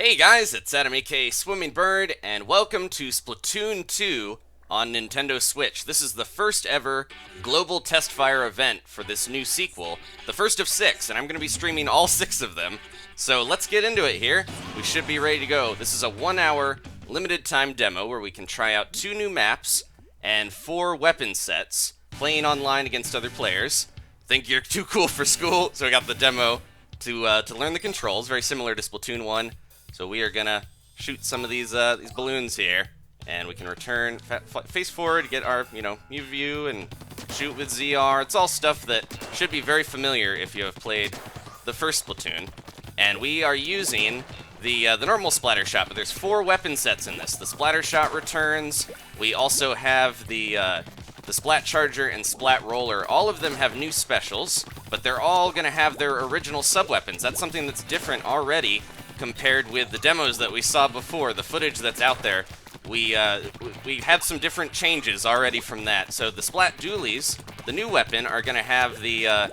Hey guys, it's Adam aka Swimming Bird, and welcome to Splatoon 2 on Nintendo Switch. This is the first ever global Testfire event for this new sequel, the first of 6, and I'm going to be streaming all 6 of them. So let's get into it here. We should be ready to go. This is a 1-hour limited time demo where we can try out 2 new maps and 4 weapon sets, playing online against other players. Think you're too cool for school, so we got the demo to learn the controls, very similar to Splatoon 1. So we are gonna shoot some of these balloons here, and we can return face forward, get our new view, and shoot with ZR. It's all stuff that should be very familiar if you have played the first Splatoon. And we are using the normal splatter shot, but there's 4 weapon sets in this. The splatter shot returns. We also have the Splat Charger and Splat Roller. All of them have new specials, but they're all gonna have their original sub-weapons. That's something that's different already compared with the demos that we saw before, the footage that's out there. We had some different changes already from that. So the Splat Dualies, the new weapon, are going to have the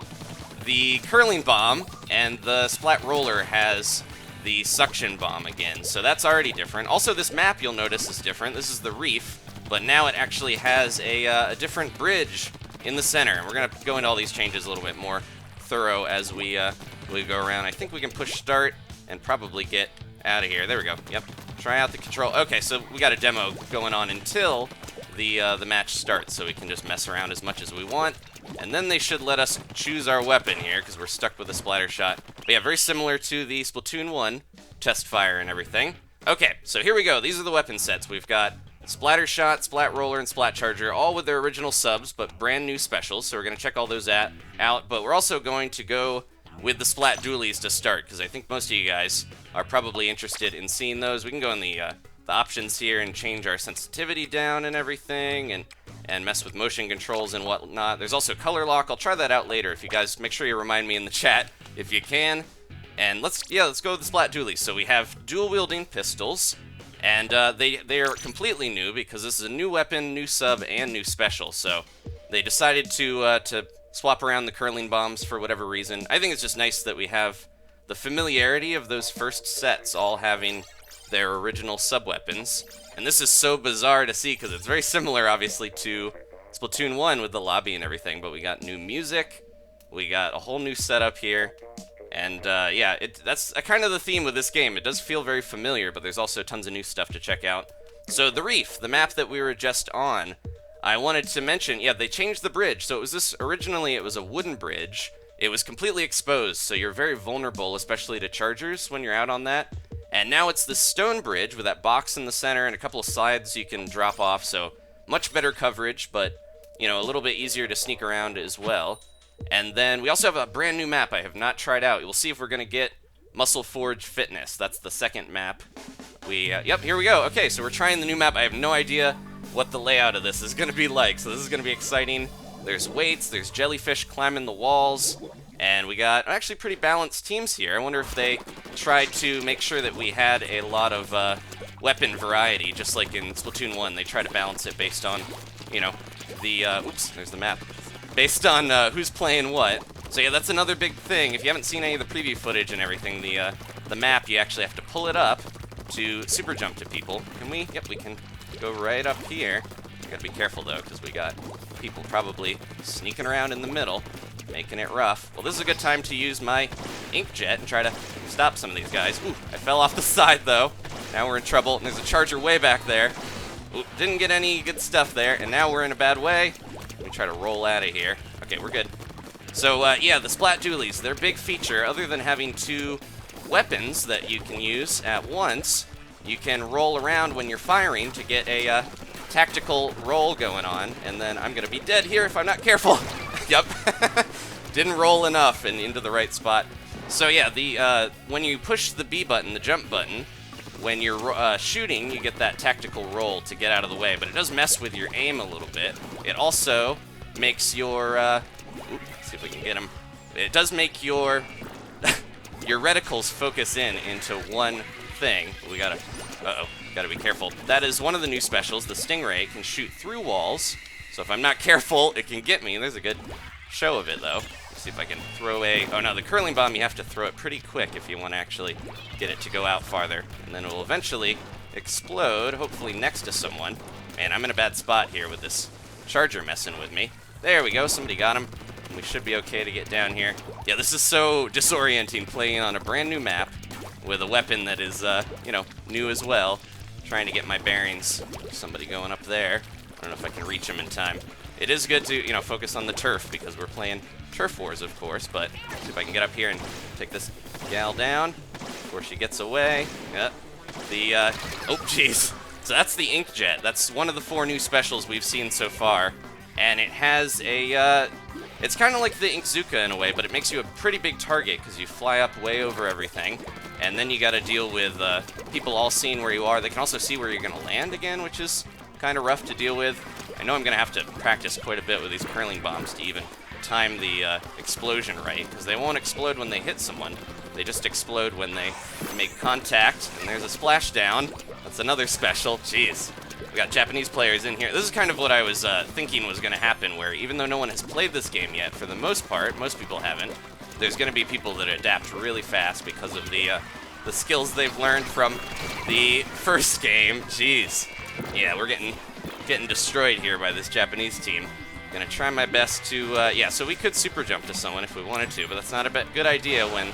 curling bomb, and the Splat Roller has the suction bomb again. So that's already different. Also, this map, you'll notice, is different. This is the Reef, but now it actually has a different bridge in the center. And we're going to go into all these changes a little bit more thorough as we go around. I think we can push start and probably get out of here. There we go. Yep. Try out the control. Okay, so we got a demo going on until the match starts, so we can just mess around as much as we want. And then they should let us choose our weapon here, because we're stuck with a splatter shot. But yeah, very similar to the Splatoon 1 Testfire and everything. Okay, so here we go. These are the weapon sets. We've got Splatter Shot, Splat Roller, and Splat Charger, all with their original subs, but brand new specials. So we're going to check all those out. But we're also going to go with the Splat Dualies to start, because I think most of you guys are probably interested in seeing those. We can go in the options here and change our sensitivity down and everything, and mess with motion controls and whatnot. There's also color lock. I'll try that out later. If you guys, make sure you remind me in the chat if you can. And let's go with the Splat Dualies. So we have dual wielding pistols, and they are completely new because this is a new weapon, new sub, and new special. So they decided to swap around the curling bombs for whatever reason. I think it's just nice that we have the familiarity of those first sets all having their original sub-weapons. And this is so bizarre to see because it's very similar, obviously, to Splatoon 1 with the lobby and everything. But we got new music, we got a whole new setup here. And yeah, that's kind of the theme with this game. It does feel very familiar, but there's also tons of new stuff to check out. So the Reef, the map that we were just on, I wanted to mention, yeah, they changed the bridge. So originally it was a wooden bridge. It was completely exposed, so you're very vulnerable, especially to chargers when you're out on that. And now it's the stone bridge with that box in the center and a couple of sides you can drop off, so much better coverage, but, a little bit easier to sneak around as well. And then we also have a brand new map I have not tried out. We'll see if we're going to get Muscle Forge Fitness. That's the second map. Yep, here we go. Okay, so we're trying the new map. I have no idea what the layout of this is going to be like, so this is going to be exciting. There's weights, there's jellyfish climbing the walls, and we got actually pretty balanced teams here. I wonder if they tried to make sure that we had a lot of weapon variety, just like in Splatoon 1. They try to balance it based on, oops, there's the map. Based on who's playing what. So yeah, that's another big thing. If you haven't seen any of the preview footage and everything, the map, you actually have to pull it up to super jump to people. Can we? Yep, we can go right up here. Gotta be careful though, because we got people probably sneaking around in the middle, making it rough. Well, this is a good time to use my inkjet and try to stop some of these guys. Ooh, I fell off the side though. Now we're in trouble, and there's a charger way back there. Ooh, didn't get any good stuff there, and now we're in a bad way. Let me try to roll out of here. Okay, we're good. So, yeah, the Splat Dualies, their big feature, other than having 2 weapons that you can use at once, you can roll around when you're firing to get a tactical roll going on, and then I'm gonna be dead here if I'm not careful. Yep. Didn't roll enough and into the right spot. So yeah, when you push the B button, the jump button, when you're shooting, you get that tactical roll to get out of the way, but it does mess with your aim a little bit. It also makes your, let's see if we can get him. It does make your your reticles focus into one thing. We gotta, gotta be careful. That is one of the new specials. The Stingray can shoot through walls, so if I'm not careful, it can get me. There's a good show of it, though. see if I can throw a... Oh no, the curling bomb, you have to throw it pretty quick if you want to actually get it to go out farther. And then it will eventually explode, hopefully next to someone. Man, I'm in a bad spot here with this charger messing with me. There we go, somebody got him. We should be okay to get down here. Yeah, this is so disorienting, playing on a brand new map with a weapon that is, you know, new as well. Trying to get my bearings. Somebody going up there. I don't know if I can reach him in time. It is good to, you know, focus on the turf because we're playing turf wars, of course, but see if I can get up here and take this gal down before she gets away. Yep. Oh, jeez. So that's the Inkjet. That's one of the 4 new specials we've seen so far, and it has a, it's kind of like the Inkzuka in a way, but it makes you a pretty big target because you fly up way over everything, and then you got to deal with people all seeing where you are. They can also see where you're going to land again, which is kind of rough to deal with. I know I'm going to have to practice quite a bit with these curling bombs to even time the explosion right, because they won't explode when they hit someone. They just explode when they make contact, and there's a splashdown. That's another special. Jeez. We got Japanese players in here. This is kind of what I was thinking was going to happen, where even though no one has played this game yet, for the most part, most people haven't, there's going to be people that adapt really fast because of the skills they've learned from the first game. Jeez. Yeah, we're getting destroyed here by this Japanese team. Gonna try my best to, yeah, so we could super jump to someone if we wanted to, but that's not a good idea when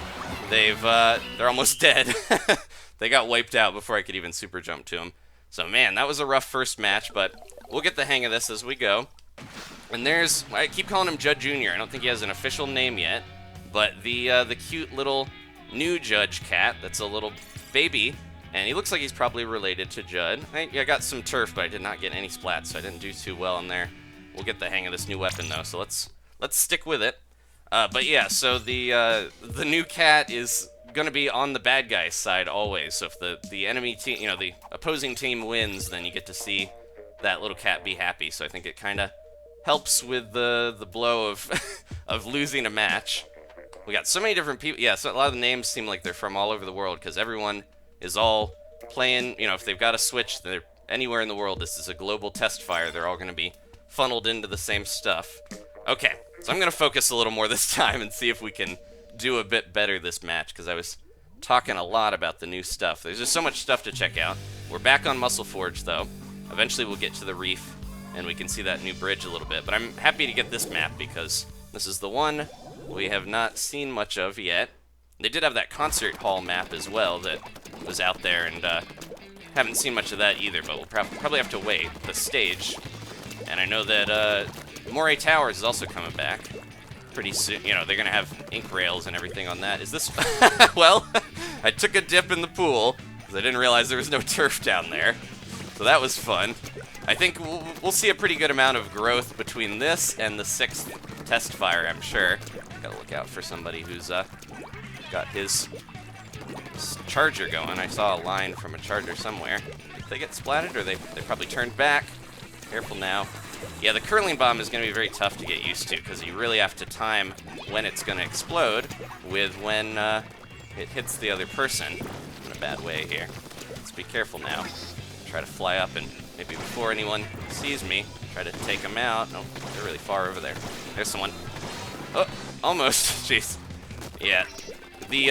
they're almost dead. They got wiped out before I could even super jump to them. So man, that was a rough first match, but we'll get the hang of this as we go. And I keep calling him Judd Jr. I don't think he has an official name yet, but the cute little new Judge cat that's a little baby, and he looks like he's probably related to Judd. I got some turf, but I did not get any splats, so I didn't do too well in there. We'll get the hang of this new weapon though, so let's stick with it. But yeah, so the new cat is gonna be on the bad guy's side always. So if the enemy team, you know, the opposing team wins, then you get to see that little cat be happy. So I think it kind of helps with the blow of of losing a match. We got so many different people. Yeah, so a lot of the names seem like they're from all over the world because everyone is all playing. You know, if they've got a Switch, they're anywhere in the world. This is a global Testfire. They're all gonna be funneled into the same stuff. Okay, so I'm gonna focus a little more this time and see if we can do a bit better this match, because I was talking a lot about the new stuff. There's just so much stuff to check out. We're back on Muscle Forge though. Eventually we'll get to the reef and we can see that new bridge a little bit, but I'm happy to get this map because this is the one we have not seen much of yet. They did have that concert hall map as well that was out there, and haven't seen much of that either, but we'll probably have to wait. The stage. And I know that Moray Towers is also coming back pretty soon. You know, they're going to have ink rails and everything on that. Is this... Well, I took a dip in the pool because I didn't realize there was no turf down there. So that was fun. I think we'll see a pretty good amount of growth between this and the 6th Testfire, I'm sure. Gotta look out for somebody who's got his charger going. I saw a line from a charger somewhere. Did they get splatted, or they probably turned back? Careful now. Yeah, the curling bomb is going to be very tough to get used to because you really have to time when it's going to explode with when it hits the other person. I'm in a bad way here. Let's be careful now. Try to fly up and maybe before anyone sees me, try to take them out. No, they're really far over there. There's someone. Oh, almost. Jeez. Yeah. The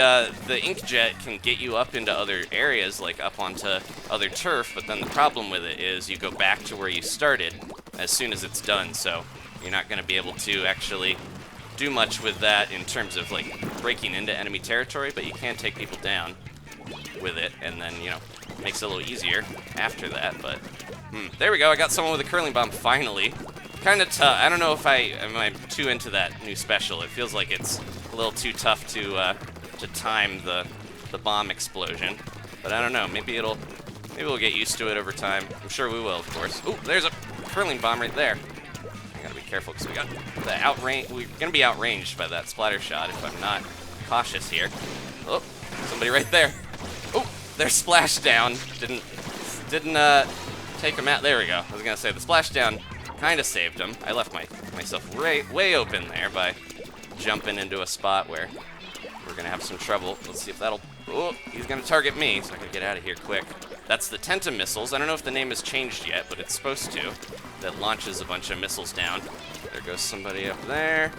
Inkjet can get you up into other areas, like up onto other turf, but then the problem with it is you go back to where you started as soon as it's done, so you're not going to be able to actually do much with that in terms of, like, breaking into enemy territory, but you can take people down with it, and then, you know, it makes it a little easier after that, but... There we go, I got someone with a curling bomb, finally. Kind of tough. I don't know if am I too into that new special. It feels like it's a little too tough to time the bomb explosion, but I don't know. Maybe we'll get used to it over time. I'm sure we will, of course. Ooh, there's a curling bomb right there. I gotta be careful because we got the outrange. We're gonna be outranged by that splatter shot if I'm not cautious here. Oh, somebody right there. Oh, they're splashdown. Didn't take him out. There we go. I was gonna say the splashdown kind of saved him. I left myself way open there by jumping into a spot where we're gonna have some trouble. Let's see if that'll... Oh, he's gonna target me, so I gotta get out of here quick. That's the Tenta missiles. I don't know if the name has changed yet, but it's supposed to. That launches a bunch of missiles down. There goes somebody up there.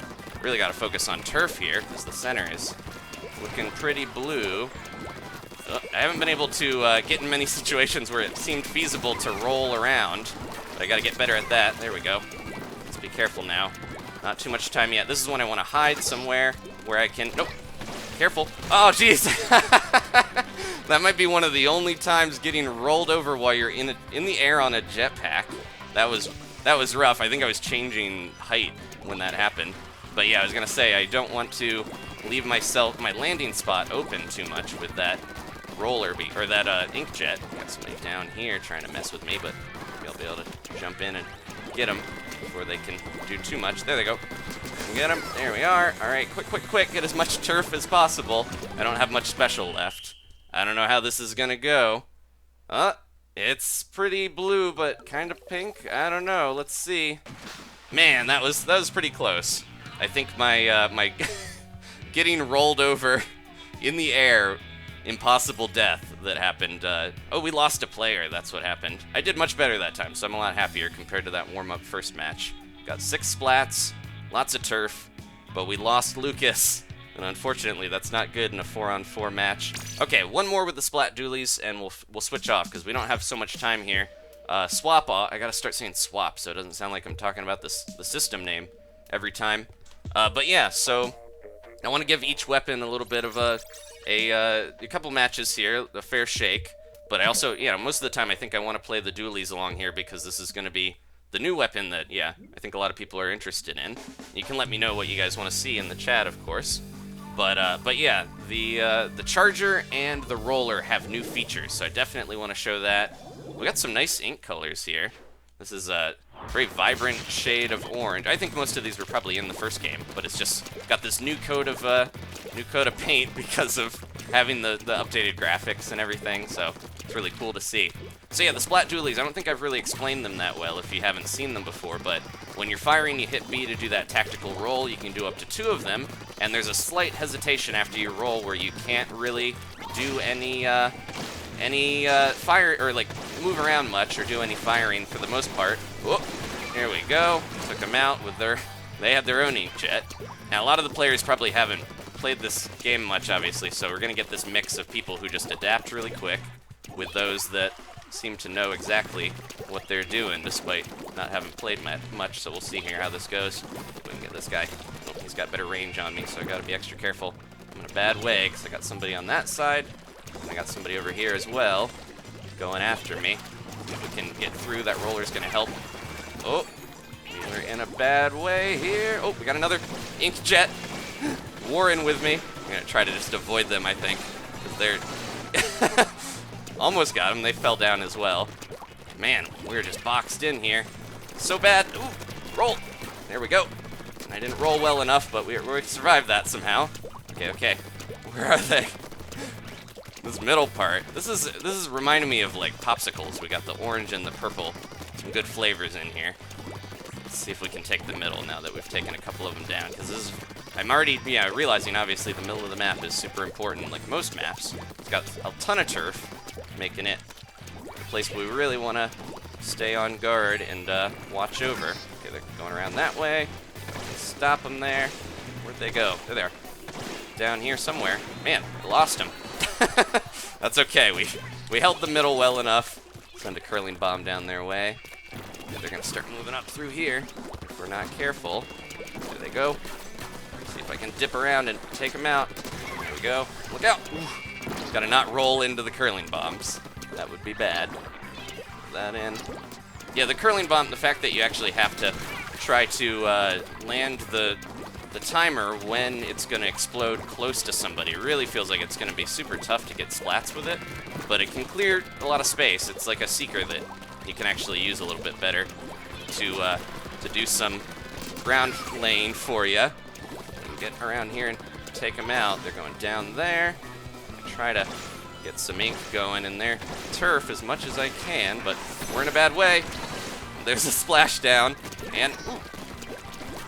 Really got to focus on turf here, because the center is looking pretty blue. I haven't been able to get in many situations where it seemed feasible to roll around, but I got to get better at that. There we go. Let's be careful now. Not too much time yet. This is when I want to hide somewhere where I can... Nope. Careful. Oh, jeez. That might be one of the only times getting rolled over while you're in the air on a jetpack. That was rough. I think I was changing height when that happened. But yeah, I was going to say, I don't want to leave my landing spot open too much with that roller beat, or that inkjet. Got somebody down here trying to mess with me, but maybe I'll be able to jump in and get them before they can do too much. There they go. Get them. There we are. All right, quick. Get as much turf as possible. I don't have much special left. I don't know how this is gonna go. It's pretty blue, but kind of pink. I don't know. Let's see. Man, that was pretty close. I think my my getting rolled over in the air, impossible death that happened. Oh, we lost a player. That's what happened. I did much better that time, so I'm a lot happier compared to that warm-up first match. Got 6 splats, lots of turf, but we lost Lucas. And unfortunately, that's not good in a 4-on-4 match. Okay, one more with the Splat Dualies, and we'll switch off, because we don't have so much time here. Swap off. I gotta start saying swap, so it doesn't sound like I'm talking about the system name every time. But yeah, so I want to give each weapon a little bit of a couple matches here, a fair shake. But I also, most of the time I think I want to play the Dualies along here, because this is going to be the new weapon that, I think a lot of people are interested in. You can let me know what you guys want to see in the chat, of course. But yeah, the Charger and the Roller have new features, so I definitely want to show that. We got some nice ink colors here. This is a very vibrant shade of orange. I think most of these were probably in the first game, but it's just got this new coat of paint because of having the updated graphics and everything. So it's really cool to see. So yeah, the Splat Dualies, I don't think I've really explained them that well if you haven't seen them before, but when you're firing, you hit B to do that tactical roll. You can do up to 2 of them, and there's a slight hesitation after you roll where you can't really do any fire, or like move around much or do any firing for the most part. Whoop, here we go. Took them out with they have their own inkjet. Now a lot of the players probably haven't played this game much, obviously, so we're gonna get this mix of people who just adapt really quick with those that seem to know exactly what they're doing despite not having played much. So we'll see here how this goes. We can get this guy. Oh, he's got better range on me, so I gotta be extra careful. I'm in a bad way because I got somebody on that side. And I got somebody over here as well going after me. If we can get through, that roller's gonna help. Oh, we're in a bad way here. Oh, we got another inkjet warring with me. I'm gonna try to just avoid them, I think, because they're almost got them. They fell down as well. Man, we're just boxed in here. So bad. Ooh, roll. There we go. I didn't roll well enough, but we survived that somehow. Okay. Where are they? This middle part. This is reminding me of like popsicles. We got the orange and the purple. Some good flavors in here. Let's see if we can take the middle now that we've taken a couple of them down. Because I'm already, realizing obviously the middle of the map is super important, like most maps. It's got a ton of turf, making it a place we really want to stay on guard and watch over. Okay, they're going around that way. Stop them there. Where'd they go? There they are. Down here somewhere. Man, I lost them. That's okay. We held the middle well enough. Send a curling bomb down their way. They're gonna start moving up through here if we're not careful. There they go. See if I can dip around and take them out. There we go. Look out! Ooh. Gotta not roll into the curling bombs. That would be bad. Put that in. Yeah, the curling bomb. The fact that you actually have to try to land the timer when it's going to explode close to somebody really feels like it's going to be super tough to get splats with it, but it can clear a lot of space. It's like a seeker that you can actually use a little bit better to do some ground laying for you. And get around here and take them out. They're going down there. Try to get some ink going in their turf as much as I can, but we're in a bad way. There's a splashdown, and ooh,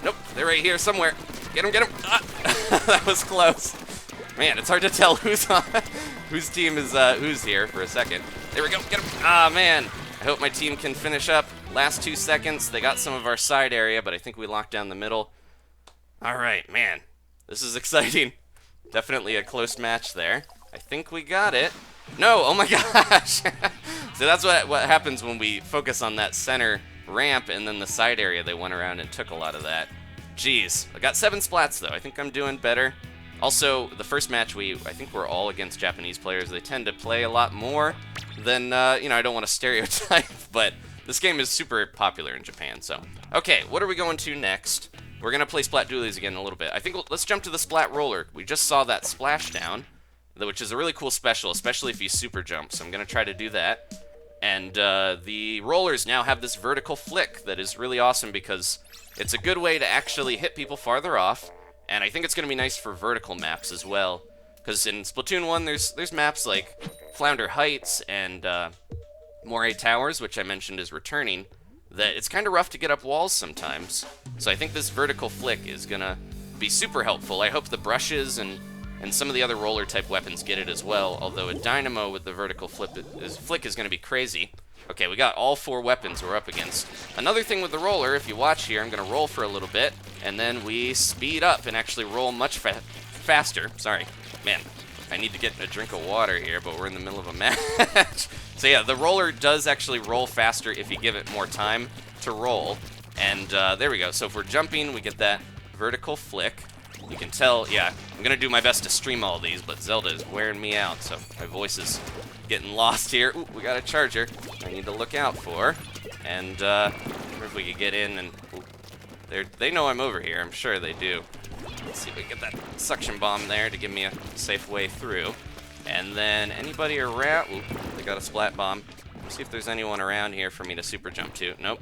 nope, they're right here somewhere. Get him, get him. Ah, that was close. Man, it's hard to tell who's on, whose team is who's here for a second. There we go, get him. Ah, man. I hope my team can finish up. Last 2 seconds. They got some of our side area, but I think we locked down the middle. Alright, man. This is exciting. Definitely a close match there. I think we got it. No, oh my gosh! So that's what happens when we focus on that center ramp and then the side area. They went around and took a lot of that. Jeez. I got 7 splats though. I think I'm doing better. Also, the first match I think we're all against Japanese players. They tend to play a lot more than, you know, I don't want to stereotype, but this game is super popular in Japan, so. Okay, what are we going to next? We're going to play Splat Dualies again in a little bit. I think let's jump to the Splat Roller. We just saw that splashdown, which is a really cool special, especially if you super jump, so I'm going to try to do that. And the rollers now have this vertical flick that is really awesome because it's a good way to actually hit people farther off, and I think it's going to be nice for vertical maps as well. Because in Splatoon 1, there's maps like Flounder Heights and Moray Towers, which I mentioned is returning, that it's kind of rough to get up walls sometimes. So I think this vertical flick is going to be super helpful. I hope the brushes and some of the other roller-type weapons get it as well, although a dynamo with the vertical flick is going to be crazy. Okay, we got all 4 weapons we're up against. Another thing with the roller, if you watch here, I'm going to roll for a little bit, and then we speed up and actually roll much faster. Sorry. Man, I need to get a drink of water here, but we're in the middle of a match. So yeah, the roller does actually roll faster if you give it more time to roll. And there we go. So if we're jumping, we get that vertical flick. You can tell, yeah, I'm going to do my best to stream all these, but Zelda is wearing me out, so my voice is getting lost here. Ooh, we got a charger I need to look out for. And if we could get in and... Ooh, they know I'm over here. I'm sure they do. Let's see if we can get that suction bomb there to give me a safe way through. And then anybody around... Ooh, they got a splat bomb. Let's see if there's anyone around here for me to super jump to. Nope.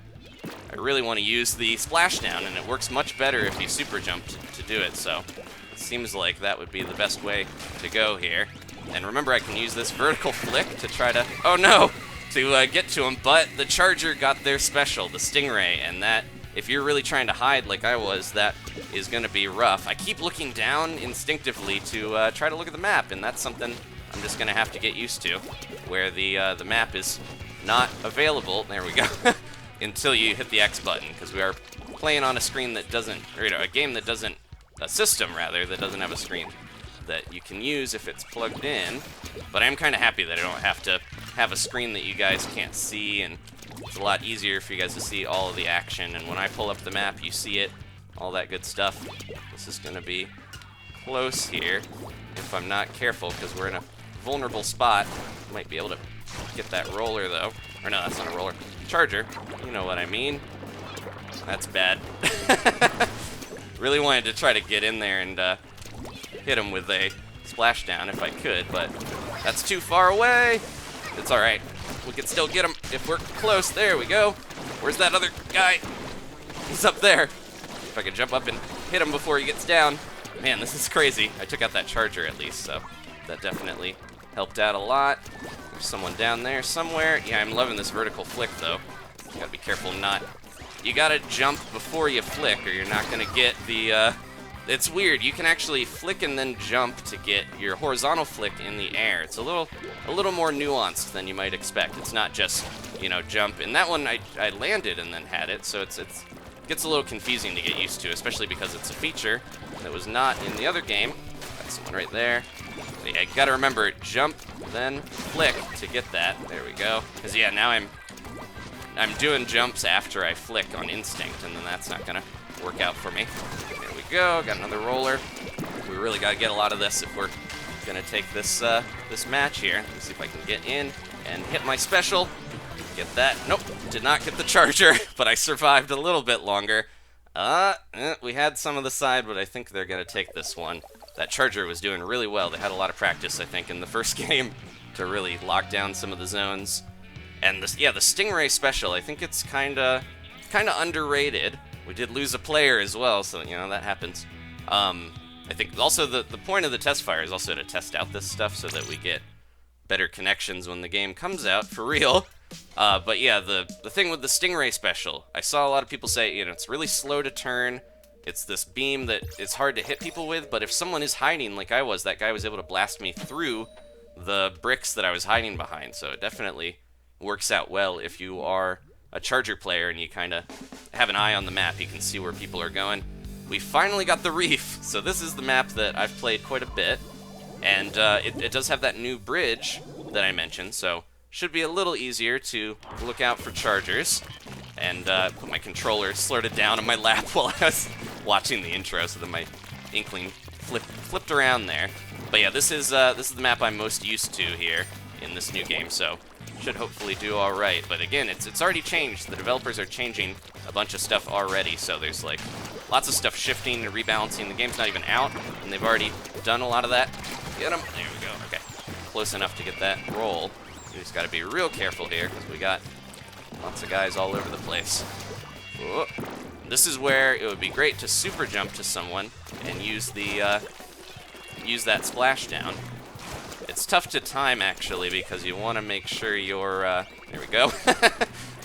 I really want to use the splashdown, and it works much better if you super jump to do it, so it seems like that would be the best way to go here. And remember, I can use this vertical flick to try to... Oh no! To get to him, but the charger got their special, the Stingray, and that, if you're really trying to hide like I was, that is going to be rough. I keep looking down instinctively to try to look at the map, and that's something I'm just going to have to get used to, where the map is not available. There we go. Until you hit the X button, because we are playing on a screen that doesn't, or, you know, a game that doesn't, a system rather, that doesn't have a screen that you can use if it's plugged in. But I'm kind of happy that I don't have to have a screen that you guys can't see, and it's a lot easier for you guys to see all of the action. And when I pull up the map, you see it, all that good stuff. This is going to be close here if I'm not careful, because we're in a vulnerable spot. Might be able to get that roller though. Or no, that's not a roller. Charger. You know what I mean. That's bad. Really wanted to try to get in there and hit him with a splashdown if I could, but that's too far away. It's alright. We can still get him if we're close. There we go. Where's that other guy? He's up there. If I could jump up and hit him before he gets down. Man, this is crazy. I took out that charger at least, so that definitely helped out a lot. There's someone down there somewhere. Yeah, I'm loving this vertical flick, though. You gotta be careful not... You gotta jump before you flick, or you're not gonna get the, It's weird. You can actually flick and then jump to get your horizontal flick in the air. It's a little more nuanced than you might expect. It's not just, you know, jump. And that one, I landed and then had it, so it gets a little confusing to get used to, especially because it's a feature that was not in the other game. Got someone right there. But yeah, you gotta remember, jump, then flick to get that. There we go. Because yeah, now I'm doing jumps after I flick on instinct, and then that's not gonna work out for me. There we go. Got another roller. We really gotta get a lot of this if we're gonna take this this match here. Let me see if I can get in and hit my special. Get that. Nope, did not get the charger, but I survived a little bit longer. We had some of the side, but I think they're gonna take this one. That charger was doing really well. They had a lot of practice, I think, in the first game to really lock down some of the zones. And the Stingray special, I think it's kind of underrated. We did lose a player as well, so, you know, that happens. I think also the point of the Testfire is also to test out this stuff so that we get better connections when the game comes out, for real. But yeah, the thing with the Stingray special, I saw a lot of people say, you know, it's really slow to turn. It's this beam that it's hard to hit people with, but if someone is hiding like I was, that guy was able to blast me through the bricks that I was hiding behind, so it definitely works out well if you are a charger player and you kind of have an eye on the map. You can see where people are going. we finally got the reef. So this is the map that I've played quite a bit, and it does have that new bridge that I mentioned, so should be a little easier to look out for chargers. And put my controller slowed it down on my lap while I was watching the intro, so that my Inkling flipped around there. But yeah, this is the map I'm most used to here in this new game, so should hopefully do all right. But again, it's already changed. The developers are changing a bunch of stuff already, so there's like lots of stuff shifting and rebalancing. The game's not even out, and they've already done a lot of that. Get him. There we go. Okay, close enough to get that roll. We just got to be real careful here because we got lots of guys all over the place. Whoa. This is where it would be great to super jump to someone and use the use that splashdown. It's tough to time actually because you want to make sure you're there we go.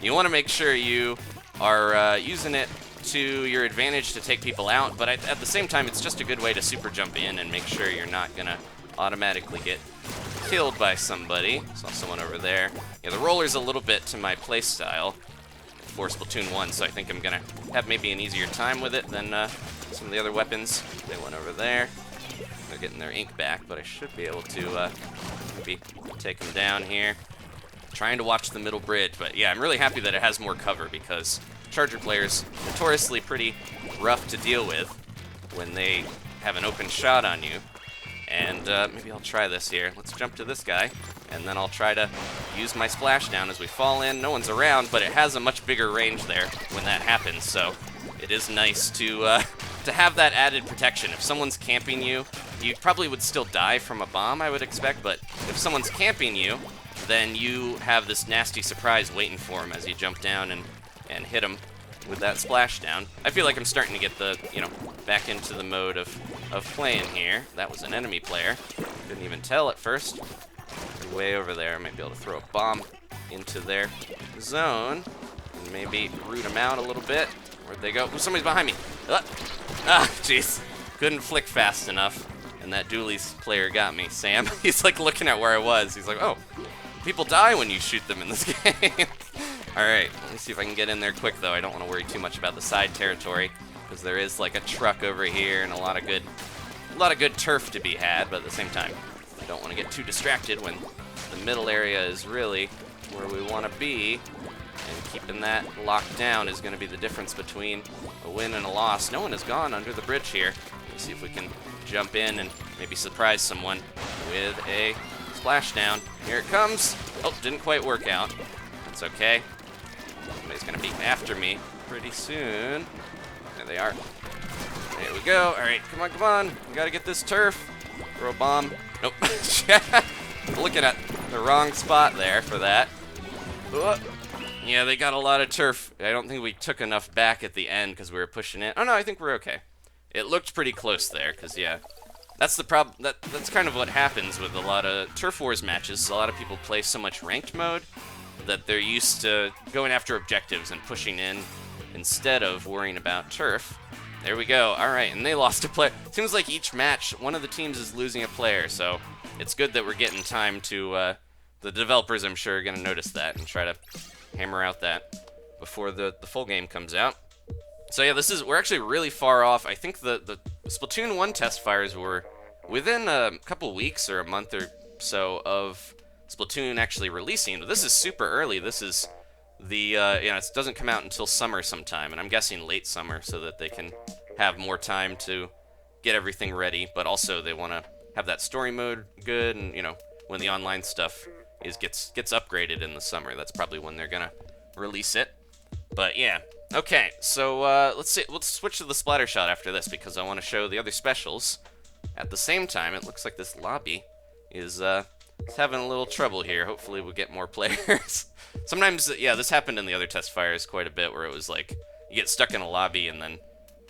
You want to make sure you are using it to your advantage to take people out, but at the same time it's just a good way to super jump in and make sure you're not gonna automatically get killed by somebody. Saw someone over there. Yeah, the roller's a little bit to my playstyle for Splatoon 1, so I think I'm gonna have maybe an easier time with it than some of the other weapons. They went over there. They're getting their ink back, but I should be able to maybe take them down here. Trying to watch the middle bridge, but yeah, I'm really happy that it has more cover because Charger players notoriously pretty rough to deal with when they have an open shot on you. And maybe I'll try this here. Let's jump to this guy, and then I'll try to use my splashdown as we fall in. No one's around, but it has a much bigger range there when that happens, so it is nice to have that added protection. If someone's camping you, you probably would still die from a bomb, I would expect, but if someone's camping you, then you have this nasty surprise waiting for him as you jump down and hit him with that splashdown. I feel like I'm starting to get the, back into the mode of playing here. That was an enemy player. Didn't even tell at first. Way over there. I might be able to throw a bomb into their zone and maybe root them out a little bit. Where'd they go? Oh, somebody's behind me. Jeez. Couldn't flick fast enough. And that Dualies player got me, Sam. He's like looking at where I was. He's like, oh, people die when you shoot them in this game. Alright, let me see if I can get in there quick though. I don't want to worry too much about the side territory because there is like a truck over here and a lot of good turf to be had, but at the same time, I don't want to get too distracted when the middle area is really where we want to be, and keeping that locked down is going to be the difference between a win and a loss. No one has gone under the bridge here. Let's see if we can jump in and maybe surprise someone with a splashdown. Here it comes. Oh, didn't quite work out. That's okay. Somebody's gonna be after me pretty soon. There they are. There we go. Alright, come on, come on. We gotta get this turf. Throw a bomb. Nope. Looking at the wrong spot there for that. Yeah, they got a lot of turf. I don't think we took enough back at the end because we were pushing it. Oh no, I think we're okay. It looked pretty close there, because yeah. That's the problem. That's kind of what happens with a lot of Turf Wars matches. A lot of people play so much ranked mode that they're used to going after objectives and pushing in instead of worrying about turf. There we go. All right, and they lost a player. Seems like each match, one of the teams is losing a player, so it's good that we're getting time to. The developers, I'm sure, are going to notice that and try to hammer out that before the full game comes out. So yeah, we're actually really far off. I think the Splatoon 1 test fires were within a couple weeks or a month or so of Splatoon actually releasing. But this is super early. This is it doesn't come out until summer sometime, and I'm guessing late summer so that they can have more time to get everything ready. But also they want to have that story mode good, and when the online stuff gets upgraded in the summer, that's probably when they're gonna release it. But yeah. Okay, so let's switch to the splatter shot after this because I want to show the other specials. At the same time, it looks like this lobby is having a little trouble here. Hopefully we'll get more players. Sometimes, yeah, this happened in the other test fires quite a bit where it was like you get stuck in a lobby and then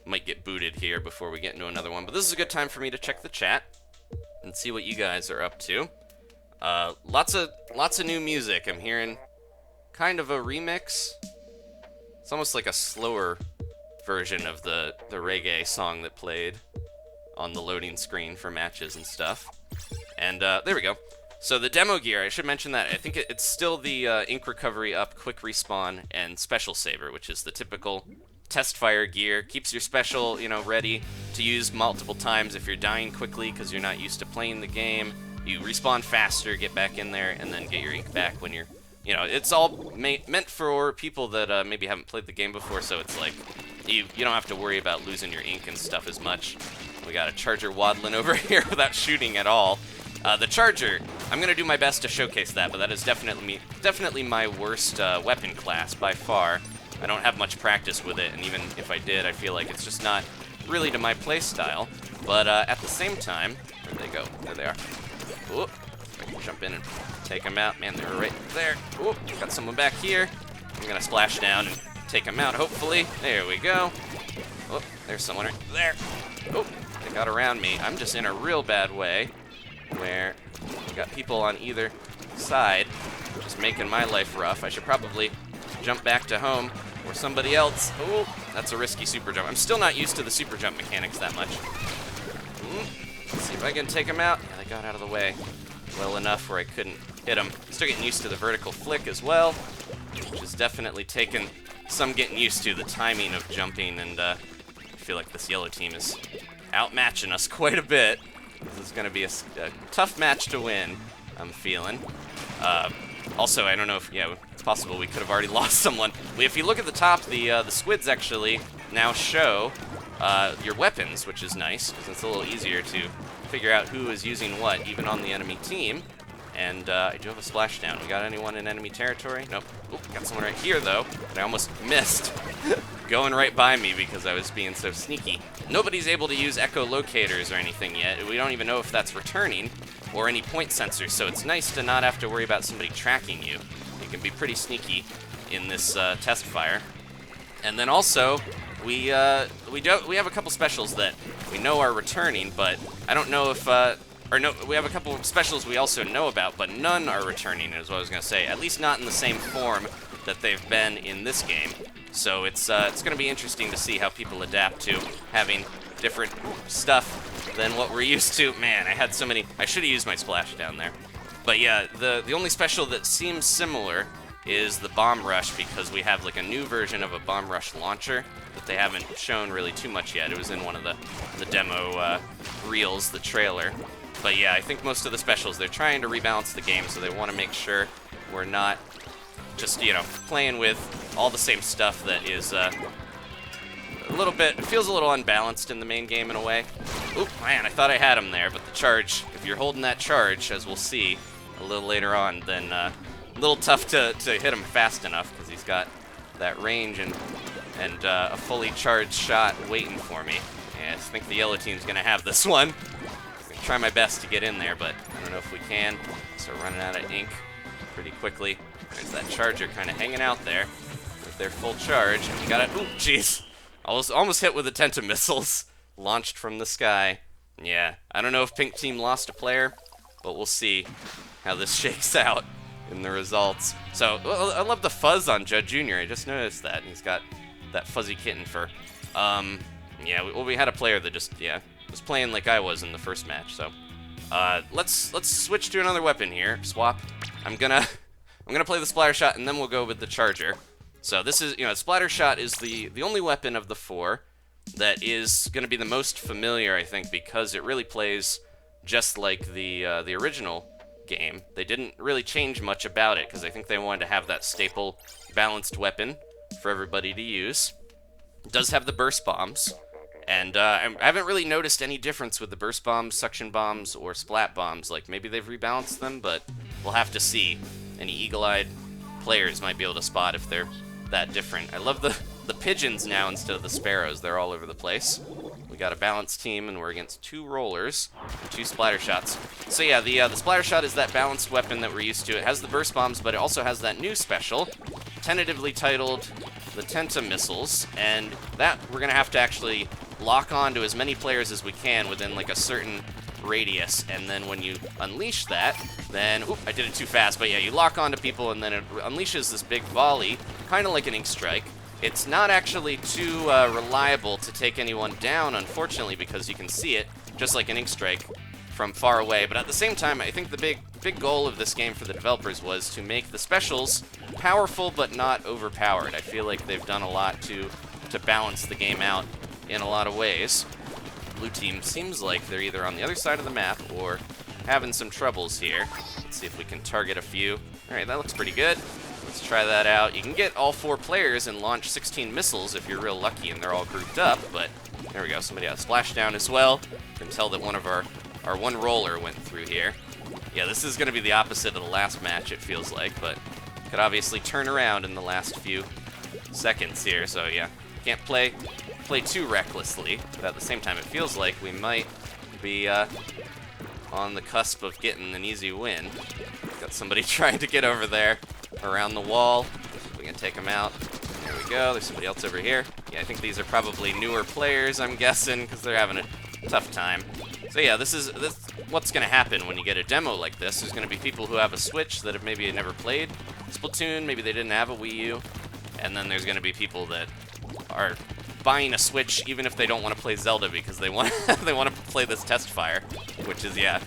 might get booted here before we get into another one. But this is a good time for me to check the chat and see what you guys are up to. Lots of new music. I'm hearing kind of a remix. It's almost like a slower version of the reggae song that played on the loading screen for matches and stuff. And there we go. So the demo gear, I should mention that. I think it's still the ink recovery up, quick respawn, and special saver, which is the typical Testfire gear. Keeps your special, you know, ready to use multiple times if you're dying quickly because you're not used to playing the game. You respawn faster, get back in there, and then get your ink back when you're, you know, it's all meant for people that maybe haven't played the game before, so it's like you don't have to worry about losing your ink and stuff as much. We got a charger waddling over here without shooting at all. The charger, I'm going to do my best to showcase that, but that is definitely my worst weapon class by far. I don't have much practice with it, and even if I did, I feel like it's just not really to my play style. But at the same time, where'd they go? There they are. Ooh, I can jump in and take them out. Man, they were right there. Ooh, got someone back here. I'm going to splash down and take them out, hopefully. There we go. Oh, there's someone right there. Oh, they got around me. I'm just in a real bad way where we got people on either side just making my life rough. I should probably jump back to home or somebody else. Oh, that's a risky super jump. I'm still not used to the super jump mechanics that much. Let's see if I can take them out. Yeah, they got out of the way well enough where I couldn't hit them. Still getting used to the vertical flick as well, which is definitely taken some getting used to, the timing of jumping, and I feel like this yellow team is outmatching us quite a bit. This is going to be a tough match to win, I'm feeling. Also, I don't know if, yeah, it's possible we could have already lost someone. If you look at the top, the squids actually now show your weapons, which is nice, because it's a little easier to figure out who is using what, even on the enemy team. And I do have a splashdown. We got anyone in enemy territory? Nope. Oop, got someone right here, though, that I almost missed going right by me because I was being so sneaky. Nobody's able to use echolocators or anything yet. We don't even know if that's returning or any point sensors, so it's nice to not have to worry about somebody tracking you. You can be pretty sneaky in this Testfire. And then also, we have a couple specials that we know are returning, but I don't know if we have a couple of specials we also know about, but none are returning, is what I was going to say. At least not in the same form that they've been in this game. So it's going to be interesting to see how people adapt to having different stuff than what we're used to. Man, I had so many. I should have used my splash down there. But yeah, the only special that seems similar is the bomb rush, because we have like a new version of a bomb rush launcher that they haven't shown really too much yet. It was in one of the demo reels, the trailer. But yeah, I think most of the specials, they're trying to rebalance the game, so they want to make sure we're not just, you know, playing with all the same stuff that is a little bit, it feels a little unbalanced in the main game in a way. Oop, man, I thought I had him there, but the charge, if you're holding that charge, as we'll see a little later on, then a little tough to hit him fast enough, because he's got that range and a fully charged shot waiting for me. And I think the yellow team's going to have this one. Try my best to get in there, but I don't know if we can. So running out of ink pretty quickly. There's that charger kind of hanging out there with their full charge. And we got it. Ooh, jeez. Almost hit with the Tenta missiles launched from the sky. Yeah, I don't know if Pink Team lost a player, but we'll see how this shakes out in the results. So, well, I love the fuzz on Judd Jr. I just noticed that. He's got that fuzzy kitten fur. Yeah, we had a player that just, yeah, was playing like I was in the first match, so let's switch to another weapon here. Swap. I'm gonna play the splatter shot, and then we'll go with the charger. So this is, you know, splatter shot is the only weapon of the four that is gonna be the most familiar, I think, because it really plays just like the original game. They didn't really change much about it because I think they wanted to have that staple balanced weapon for everybody to use. It does have the burst bombs. And I haven't really noticed any difference with the burst bombs, suction bombs, or splat bombs. Like, maybe they've rebalanced them, but we'll have to see. Any eagle-eyed players might be able to spot if they're that different. I love the pigeons now instead of the sparrows. They're all over the place. We got a balanced team, and we're against 2 rollers and 2 splatter shots. So yeah, the splatter shot is that balanced weapon that we're used to. It has the burst bombs, but it also has that new special, tentatively titled the Tenta missiles, and that we're going to have to actually lock on to as many players as we can within like a certain radius, and then when you unleash that, then, oop, I did it too fast, but yeah, you lock on to people, and then it unleashes this big volley, kind of like an ink strike. It's not actually too reliable to take anyone down, unfortunately, because you can see it, just like an ink strike, from far away. But at the same time, I think the big goal of this game for the developers was to make the specials powerful but not overpowered. I feel like they've done a lot to to balance the game out in a lot of ways. Blue team seems like they're either on the other side of the map or having some troubles here. Let's see if we can target a few. Alright, that looks pretty good. Let's try that out. You can get all 4 players and launch 16 missiles if you're real lucky and they're all grouped up, but there we go. Somebody got a splashdown as well. You can tell that one of our one roller went through here. Yeah, this is going to be the opposite of the last match, it feels like, but could obviously turn around in the last few seconds here, so yeah. Can't play too recklessly, but at the same time it feels like we might be on the cusp of getting an easy win. Got somebody trying to get over there around the wall. We can take him out. There we go. There's somebody else over here. Yeah, I think these are probably newer players, I'm guessing, because they're having a tough time. So yeah, this is what's going to happen when you get a demo like this. There's going to be people who have a Switch that have maybe never played Splatoon, maybe they didn't have a Wii U, and then there's going to be people that are buying a Switch even if they don't want to play Zelda because they want they want to play this Testfire, which is, yeah,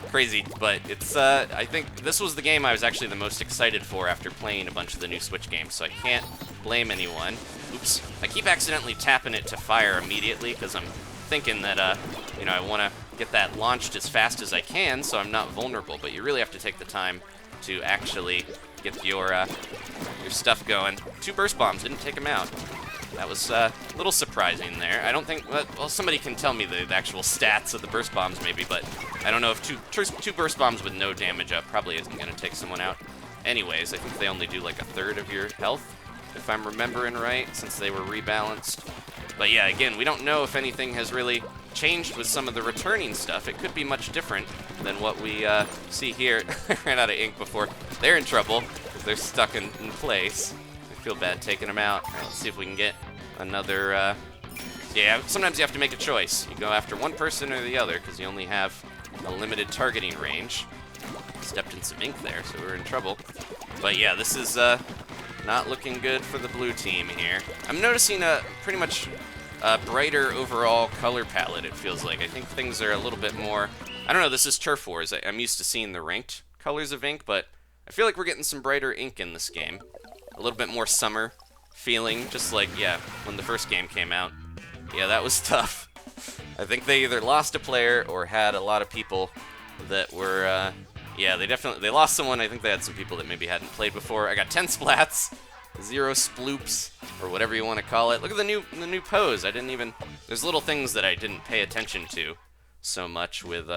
crazy. But it's I think this was the game I was actually the most excited for after playing a bunch of the new Switch games, so I can't blame anyone. Oops, I keep accidentally tapping it to fire immediately because I'm thinking that you know, I want to get that launched as fast as I can so I'm not vulnerable, but you really have to take the time to actually get your stuff going. 2 burst bombs, didn't take them out. That was a little surprising there. I don't think, well, somebody can tell me the actual stats of the burst bombs maybe, but I don't know if two burst bombs with no damage up probably isn't going to take someone out. Anyways, I think they only do like a third of your health, if I'm remembering right, since they were rebalanced. But yeah, again, we don't know if anything has really changed with some of the returning stuff. It could be much different than what we see here. I ran out of ink before. They're in trouble because they're stuck in place. I feel bad taking them out. All right, let's see if we can get another... yeah, sometimes you have to make a choice. You go after one person or the other because you only have a limited targeting range. Stepped in some ink there, so we're in trouble. But yeah, this is not looking good for the blue team here. I'm noticing a pretty much brighter overall color palette, it feels like. I think things are a little bit more... I don't know, this is Turf Wars. I'm used to seeing the ranked colors of ink, but I feel like we're getting some brighter ink in this game. A little bit more summer feeling, just like, yeah, when the first game came out. Yeah, that was tough. I think they either lost a player or had a lot of people that were... yeah, they lost someone. I think they had some people that maybe hadn't played before. I got 10 splats, 0 sploops, or whatever you want to call it. Look at the new pose. I didn't even... There's little things that I didn't pay attention to so much with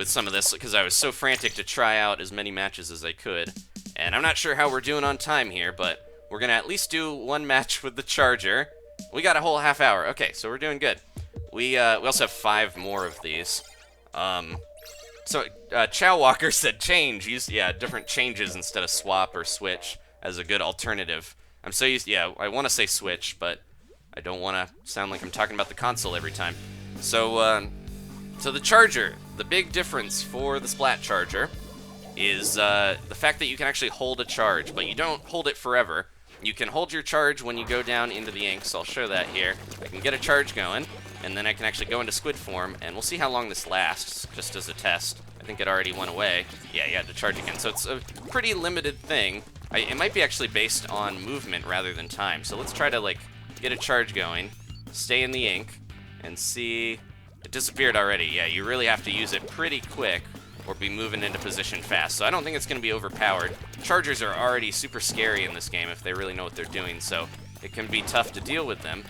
some of this because I was so frantic to try out as many matches as I could. And I'm not sure how we're doing on time here, but we're going to at least do one match with the Charger. We got a whole half hour. Okay, so we're doing good. We also have 5 more of these. So, Chow Walker said change. Use, yeah, different changes instead of swap or switch as a good alternative. I'm so used, yeah, I want to say switch, but I don't want to sound like I'm talking about the console every time. So, so the Charger, the big difference for the Splat Charger is the fact that you can actually hold a charge, but you don't hold it forever. You can hold your charge when you go down into the ink, so I'll show that here. I can get a charge going, and then I can actually go into squid form, and we'll see how long this lasts, just as a test. I think it already went away. Yeah, you had to charge again. So it's a pretty limited thing. It might be actually based on movement rather than time. So let's try to, like, get a charge going, stay in the ink, and see... It disappeared already. Yeah, you really have to use it pretty quick or be moving into position fast. So I don't think it's going to be overpowered. Chargers are already super scary in this game if they really know what they're doing, so it can be tough to deal with them.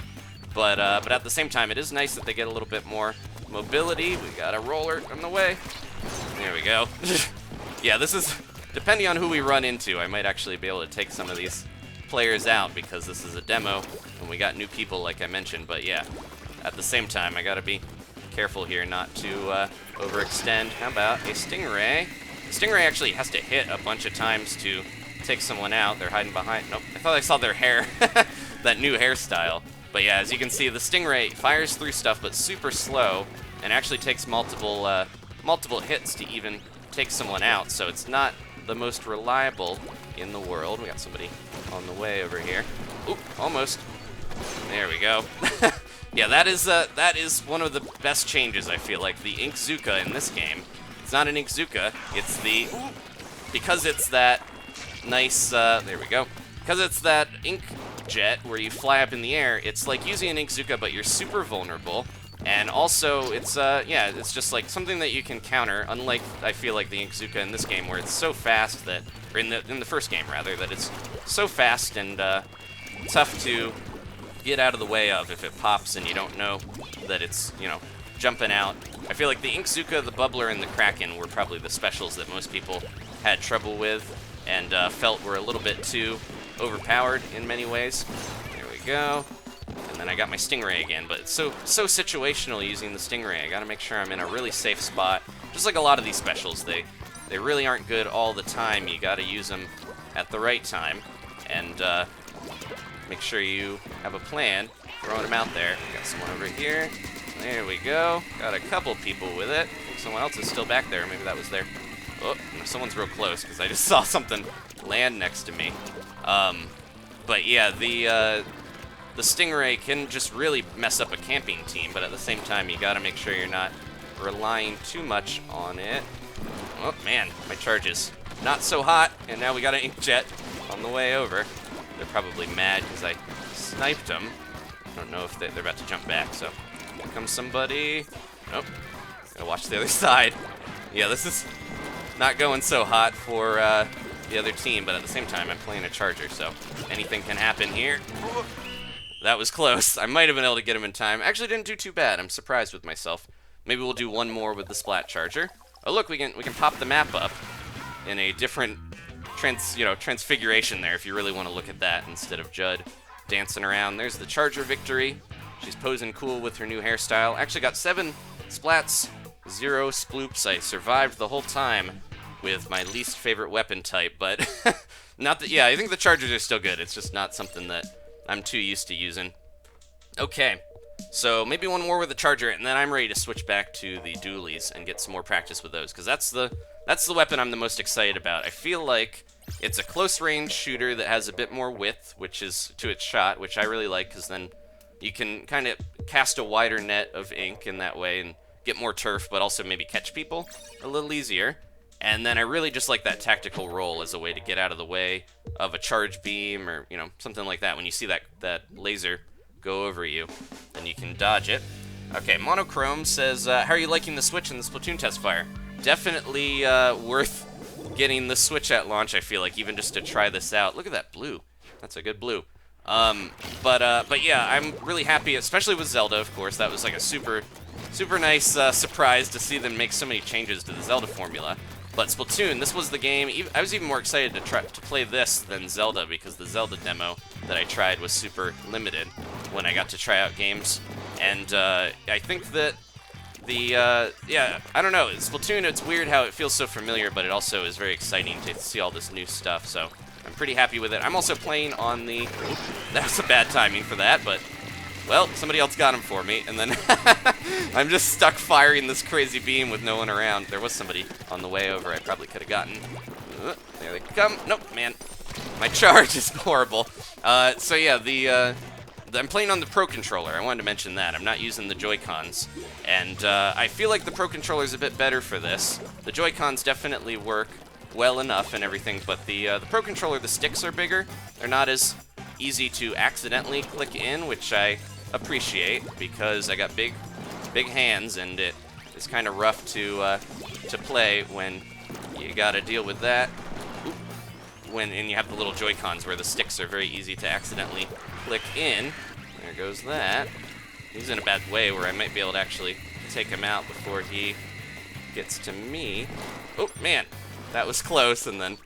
But at the same time, it is nice that they get a little bit more mobility. We got a roller on the way. There we go. Yeah, this is, depending on who we run into, I might actually be able to take some of these players out because this is a demo and we got new people like I mentioned. But yeah, at the same time, I gotta be careful here not to overextend. How about a Stingray? Stingray actually has to hit a bunch of times to take someone out. They're hiding behind, nope, I thought I saw their hair, that new hairstyle. But yeah, as you can see, the Stingray fires through stuff, but super slow, and actually takes multiple hits to even take someone out, so it's not the most reliable in the world. We got somebody on the way over here. Oop, almost. There we go. Yeah, that is one of the best changes, I feel like. The Inkzooka in this game. It's not an Inkzooka, it's the... Because it's that nice, there we go. Because it's that ink Inkjet, where you fly up in the air, it's like using an Inkzooka, but you're super vulnerable. And also, it's, yeah, it's just like something that you can counter, unlike, I feel like, the Inkzooka in this game, where it's so fast that, or in the first game, rather, that it's so fast and tough to get out of the way of if it pops and you don't know that it's, you know, jumping out. I feel like the Inkzooka, the Bubbler, and the Kraken were probably the specials that most people had trouble with and felt were a little bit too overpowered in many ways. There we go. And then I got my Stingray again, but it's so situational using the Stingray. I gotta make sure I'm in a really safe spot. Just like a lot of these specials, they really aren't good all the time. You gotta use them at the right time, and make sure you have a plan. Throwing them out there. Got someone over here. There we go. Got a couple people with it. I think someone else is still back there. Maybe that was there. Oh, someone's real close, because I just saw something land next to me. But yeah, the Stingray can just really mess up a camping team, but at the same time, you gotta make sure you're not relying too much on it. Oh, man, my charge is not so hot, and now we got an Inkjet on the way over. They're probably mad because I sniped them. I don't know if they're about to jump back, so here comes somebody. Nope, gotta watch the other side. Yeah, this is not going so hot for the other team, but at the same time, I'm playing a charger, so anything can happen here. That was close. I might have been able to get him in time. Actually, didn't do too bad. I'm surprised with myself. Maybe we'll do one more with the Splat Charger. Oh, look, we can pop the map up in a different transfiguration there, if you really want to look at that instead of Judd dancing around. There's the Charger victory. She's posing cool with her new hairstyle. Actually got 7 splats, 0 sploops. I survived the whole time with my least favorite weapon type, but not that. Yeah, I think the Chargers are still good. It's just not something that I'm too used to using. Okay, so maybe one more with the Charger, and then I'm ready to switch back to the Dualies and get some more practice with those, because that's the weapon I'm the most excited about. I feel like it's a close-range shooter that has a bit more width, which is to its shot, which I really like, because then you can kind of cast a wider net of ink in that way and get more turf, but also maybe catch people a little easier. And then I really just like that tactical roll as a way to get out of the way of a charge beam or, you know, something like that. When you see that laser go over you, then you can dodge it. Okay, Monochrome says, how are you liking the Switch in the Splatoon Testfire? Definitely worth getting the Switch at launch, I feel like, even just to try this out. Look at that blue. That's a good blue. But yeah, I'm really happy, especially with Zelda, of course. That was like a super nice surprise to see them make so many changes to the Zelda formula. But Splatoon, this was the game. I was even more excited to play this than Zelda, because the Zelda demo that I tried was super limited when I got to try out games. And I think that yeah, I don't know. Splatoon, it's weird how it feels so familiar, but it also is very exciting to see all this new stuff. So I'm pretty happy with it. I'm also playing on the... Oop, that was a bad timing for that, but... Well, somebody else got him for me, and then I'm just stuck firing this crazy beam with no one around. There was somebody on the way over I probably could have gotten. There they come. Nope, man. My charge is horrible. So yeah, I'm playing on the Pro Controller. I wanted to mention that. I'm not using the Joy-Cons. And I feel like the Pro Controller is a bit better for this. The Joy-Cons definitely work well enough and everything, but the Pro Controller, the sticks are bigger. They're not as easy to accidentally click in, which I appreciate, because I got big hands, and it is kind of rough to play when you gotta deal with that. And you have the little Joy-Cons where the sticks are very easy to accidentally click in. There goes that. He's in a bad way where I might be able to actually take him out before he gets to me. Oh, man. That was close, and then...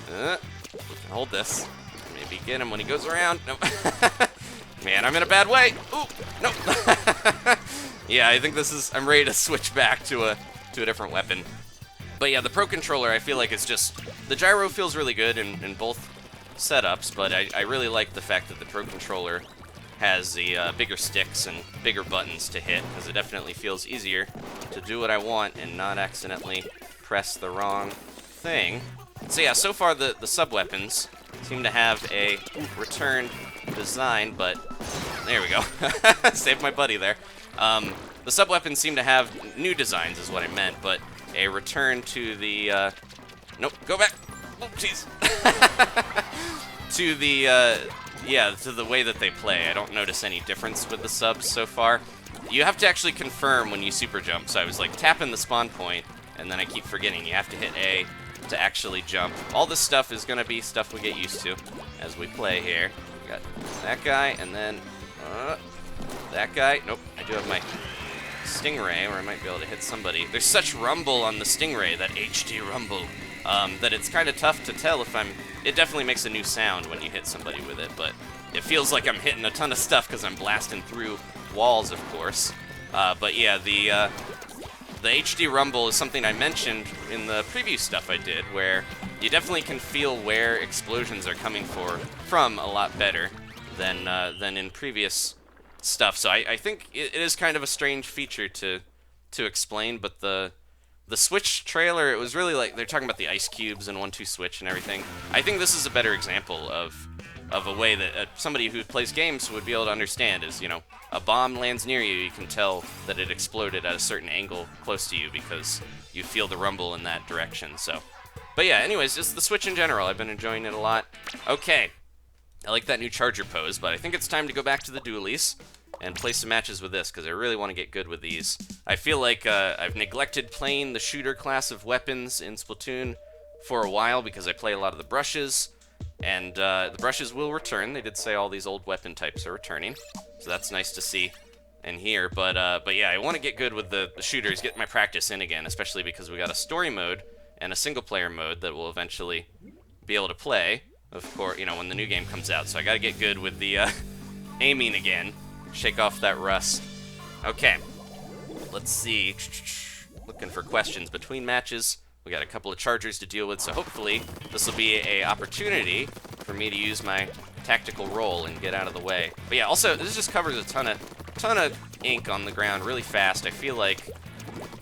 we can hold this. Maybe get him when he goes around. Nope. Man, I'm in a bad way. Ooh, nope. Yeah, I think I'm ready to switch back to a different weapon. But yeah, the Pro Controller, I feel like it's just... The gyro feels really good in both setups, but I really like the fact that the Pro Controller has the bigger sticks and bigger buttons to hit, because it definitely feels easier to do what I want and not accidentally press the wrong thing. So yeah, so far the sub-weapons seem to have a returned design, but there we go. Saved my buddy there. The sub-weapons seem to have new designs is what I meant, but a return to the, nope, go back. Oh, jeez. To yeah, to the way that they play. I don't notice any difference with the subs so far. You have to actually confirm when you super jump, so I was like tapping the spawn point, and then I keep forgetting you have to hit A to actually jump. All this stuff is going to be stuff we get used to as we play here. We got that guy, and then that guy. Nope, I do have my Stingray, where I might be able to hit somebody. There's such rumble on the Stingray, that HD rumble, that it's kind of tough to tell if I'm... It definitely makes a new sound when you hit somebody with it, but it feels like I'm hitting a ton of stuff because I'm blasting through walls, of course. But yeah, the HD rumble is something I mentioned in the preview stuff I did, where you definitely can feel where explosions are coming from a lot better than in previous stuff. So I think it is kind of a strange feature to explain, but the Switch trailer, it was really like they're talking about the ice cubes and 1-2 switch and everything. I think this is a better example of a way that somebody who plays games would be able to understand is, you know, a bomb lands near you, you can tell that it exploded at a certain angle close to you because you feel the rumble in that direction. So, but yeah, anyways, just the Switch in general, I've been enjoying it a lot. Okay, I like that new charger pose, but I think it's time to go back to the dualies and play some matches with this, because I really want to get good with these. I feel like I've neglected playing the shooter class of weapons in Splatoon for a while because I play a lot of the brushes, and the brushes will return. They did say all these old weapon types are returning, so that's nice to see and hear. But yeah, I want to get good with the shooters, get my practice in again, especially because we got a story mode and a single-player mode that we'll eventually be able to play, of course, you know, when the new game comes out. So I got to get good with the aiming again. Shake off that rust. Okay, let's see. Looking for questions between matches. We got a couple of chargers to deal with, so hopefully this will be a opportunity for me to use my tactical roll and get out of the way. But yeah, also this just covers a ton of ink on the ground really fast. I feel like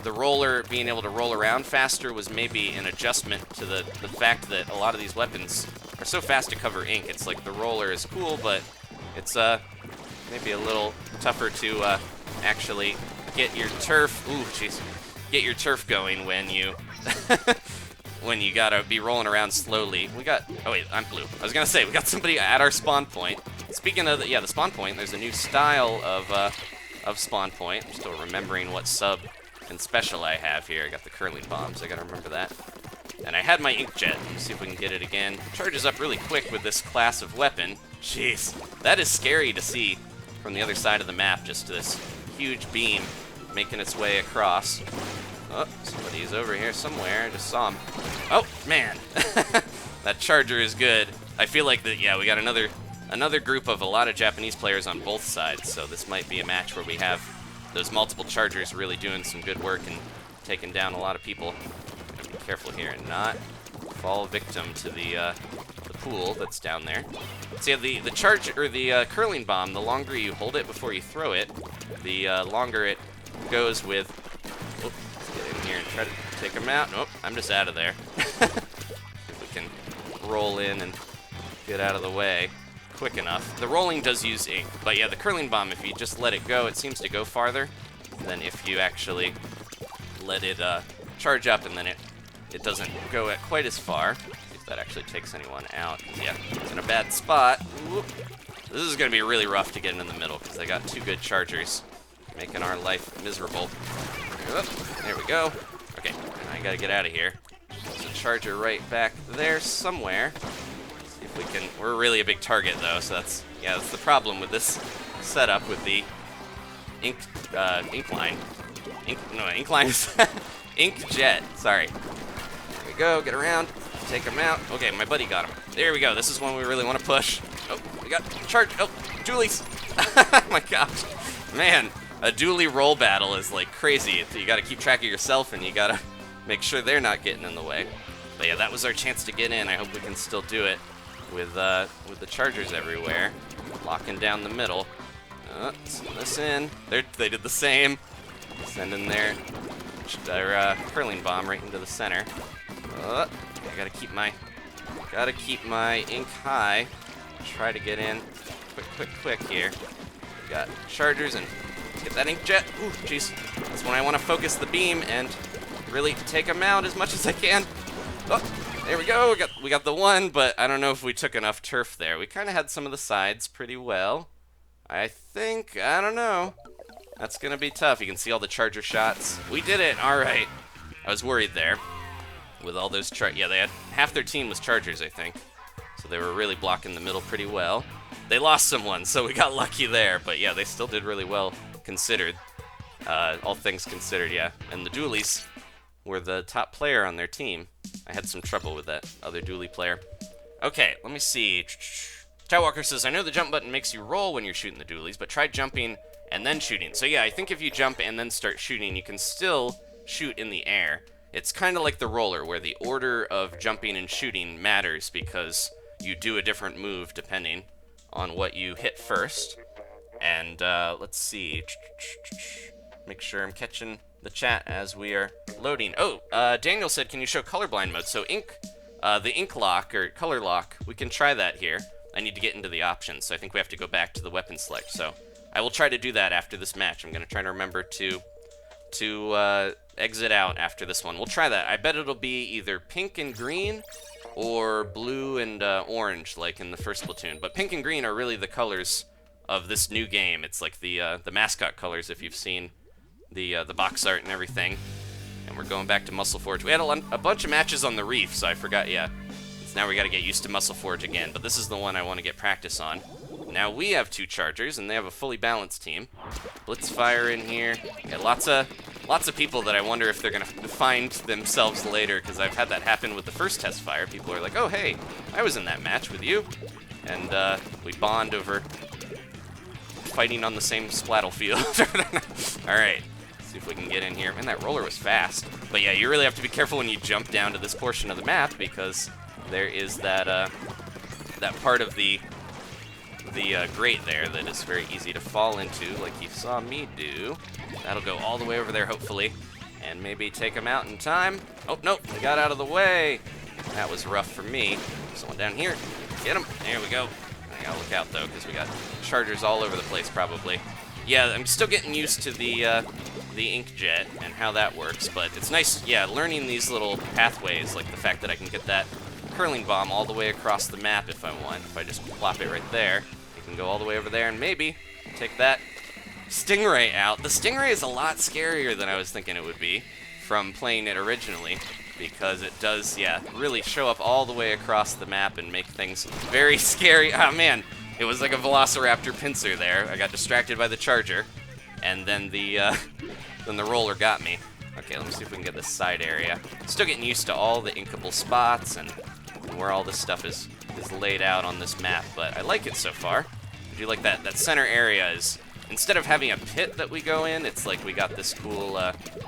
the roller being able to roll around faster was maybe an adjustment to the fact that a lot of these weapons are so fast to cover ink. It's like the roller is cool, but it's maybe a little tougher to actually get your turf. Ooh, jeez, get your turf going when you when you gotta be rolling around slowly. We got. Oh wait, I'm blue. I was gonna say we got somebody at our spawn point. Speaking of the spawn point, there's a new style of spawn point. I'm still remembering what sub and special I have here. I got the curling bombs. I gotta remember that. And I had my inkjet. Let's see if we can get it again. Charges up really quick with this class of weapon. Jeez, that is scary to see from the other side of the map. Just this huge beam making its way across. Oh, somebody's over here somewhere. I just saw him. Oh, man. That charger is good. I feel like that, yeah, we got another group of a lot of Japanese players on both sides, so this might be a match where we have those multiple chargers really doing some good work and taking down a lot of people. Be careful here and not fall victim to the pool that's down there. So yeah, the charge or the curling bomb, the longer you hold it before you throw it, the longer it goes with. Oh, let's get in here and try to take them out. Nope, I'm just out of there. If we can roll in and get out of the way quick enough. The rolling does use ink, but yeah, the curling bomb, if you just let it go, it seems to go farther than if you actually let it charge up, and then it doesn't go at quite as far. See if that actually takes anyone out. Yeah, it's in a bad spot. Whoop. This is going to be really rough to get in the middle because they got two good chargers, making our life miserable. Whoop. There we go. Okay, I got to get out of here. There's a charger right back there somewhere. See if we can. We're really a big target though, so that's the problem with this setup with the incline. Incline is inkjet. Sorry. There we go. Get around. Take him out. Okay, my buddy got him. There we go. This is one we really want to push. Oh, we got charge. Oh, dualies. Oh my gosh, man. A dually roll battle is like crazy. You got to keep track of yourself, and you got to make sure they're not getting in the way. But yeah, that was our chance to get in. I hope we can still do it with the chargers everywhere, locking down the middle. Send this in. They did the same. Sending their curling bomb right into the center. I gotta keep my ink high. Try to get in quick here. We got chargers and let's get that inkjet. Ooh, jeez. That's when I want to focus the beam and really take them out as much as I can. Oh, There we go. We got the one, but I don't know if we took enough turf there. We kind of had some of the sides pretty well. I think, I don't know. That's going to be tough. You can see all the charger shots. We did it. All right. I was worried there with all those yeah, they had half their team was chargers, I think. So they were really blocking the middle pretty well. They lost someone, so we got lucky there. But yeah, they still did really well considered. All things considered, yeah. And the Dualies were the top player on their team. I had some trouble with that other dually player. Okay, let me see. Chowwalker says, I know the jump button makes you roll when you're shooting the dualies, but try jumping and then shooting. So yeah, I think if you jump and then start shooting, you can still shoot in the air. It's kind of like the roller, where the order of jumping and shooting matters because you do a different move depending on what you hit first. And let's see. Make sure I'm catching the chat as we are loading. Oh, Daniel said, can you show colorblind mode? So the ink lock or color lock, we can try that here. I need to get into the options, so I think we have to go back to the weapon select. So I will try to do that after this match. I'm going to try to remember to exit out after this one. We'll try that. I bet it'll be either pink and green or blue and orange, like in the first Splatoon. But pink and green are really the colors of this new game. It's like the mascot colors, if you've seen the box art and everything. And we're going back to Muscle Forge. We had a bunch of matches on the Reef, so I forgot, yeah. So now we got to get used to Muscle Forge again, but this is the one I want to get practice on. Now we have 2 chargers, and they have a fully balanced team. Blitzfire in here. Got lots of people that I wonder if they're going to find themselves later, because I've had that happen with the first Testfire. People are like, oh, hey, I was in that match with you. And we bond over fighting on the same Splattle field. All right. See if we can get in here. Man, that roller was fast. But yeah, you really have to be careful when you jump down to this portion of the map because there is that that part of the grate there that is very easy to fall into, like you saw me do. That'll go all the way over there, hopefully, and maybe take him out in time. Oh, no, we got out of the way. That was rough for me. Someone down here. Get him. There we go. I gotta look out, though, because we got chargers all over the place, probably. Yeah, I'm still getting used to the inkjet and how that works, but it's nice, yeah, learning these little pathways, like the fact that I can get that curling bomb all the way across the map if I want. If I just plop it right there, it can go all the way over there and maybe take that Stingray out. The Stingray is a lot scarier than I was thinking it would be from playing it originally, because it does, yeah, really show up all the way across the map and make things very scary. Oh, man. It was like a Velociraptor pincer there. I got distracted by the charger, and then the roller got me. Okay, let me see if we can get this side area. Still getting used to all the inkable spots and where all this stuff is laid out on this map, but I like it so far. I do like that center area is, instead of having a pit that we go in, it's like we got this cool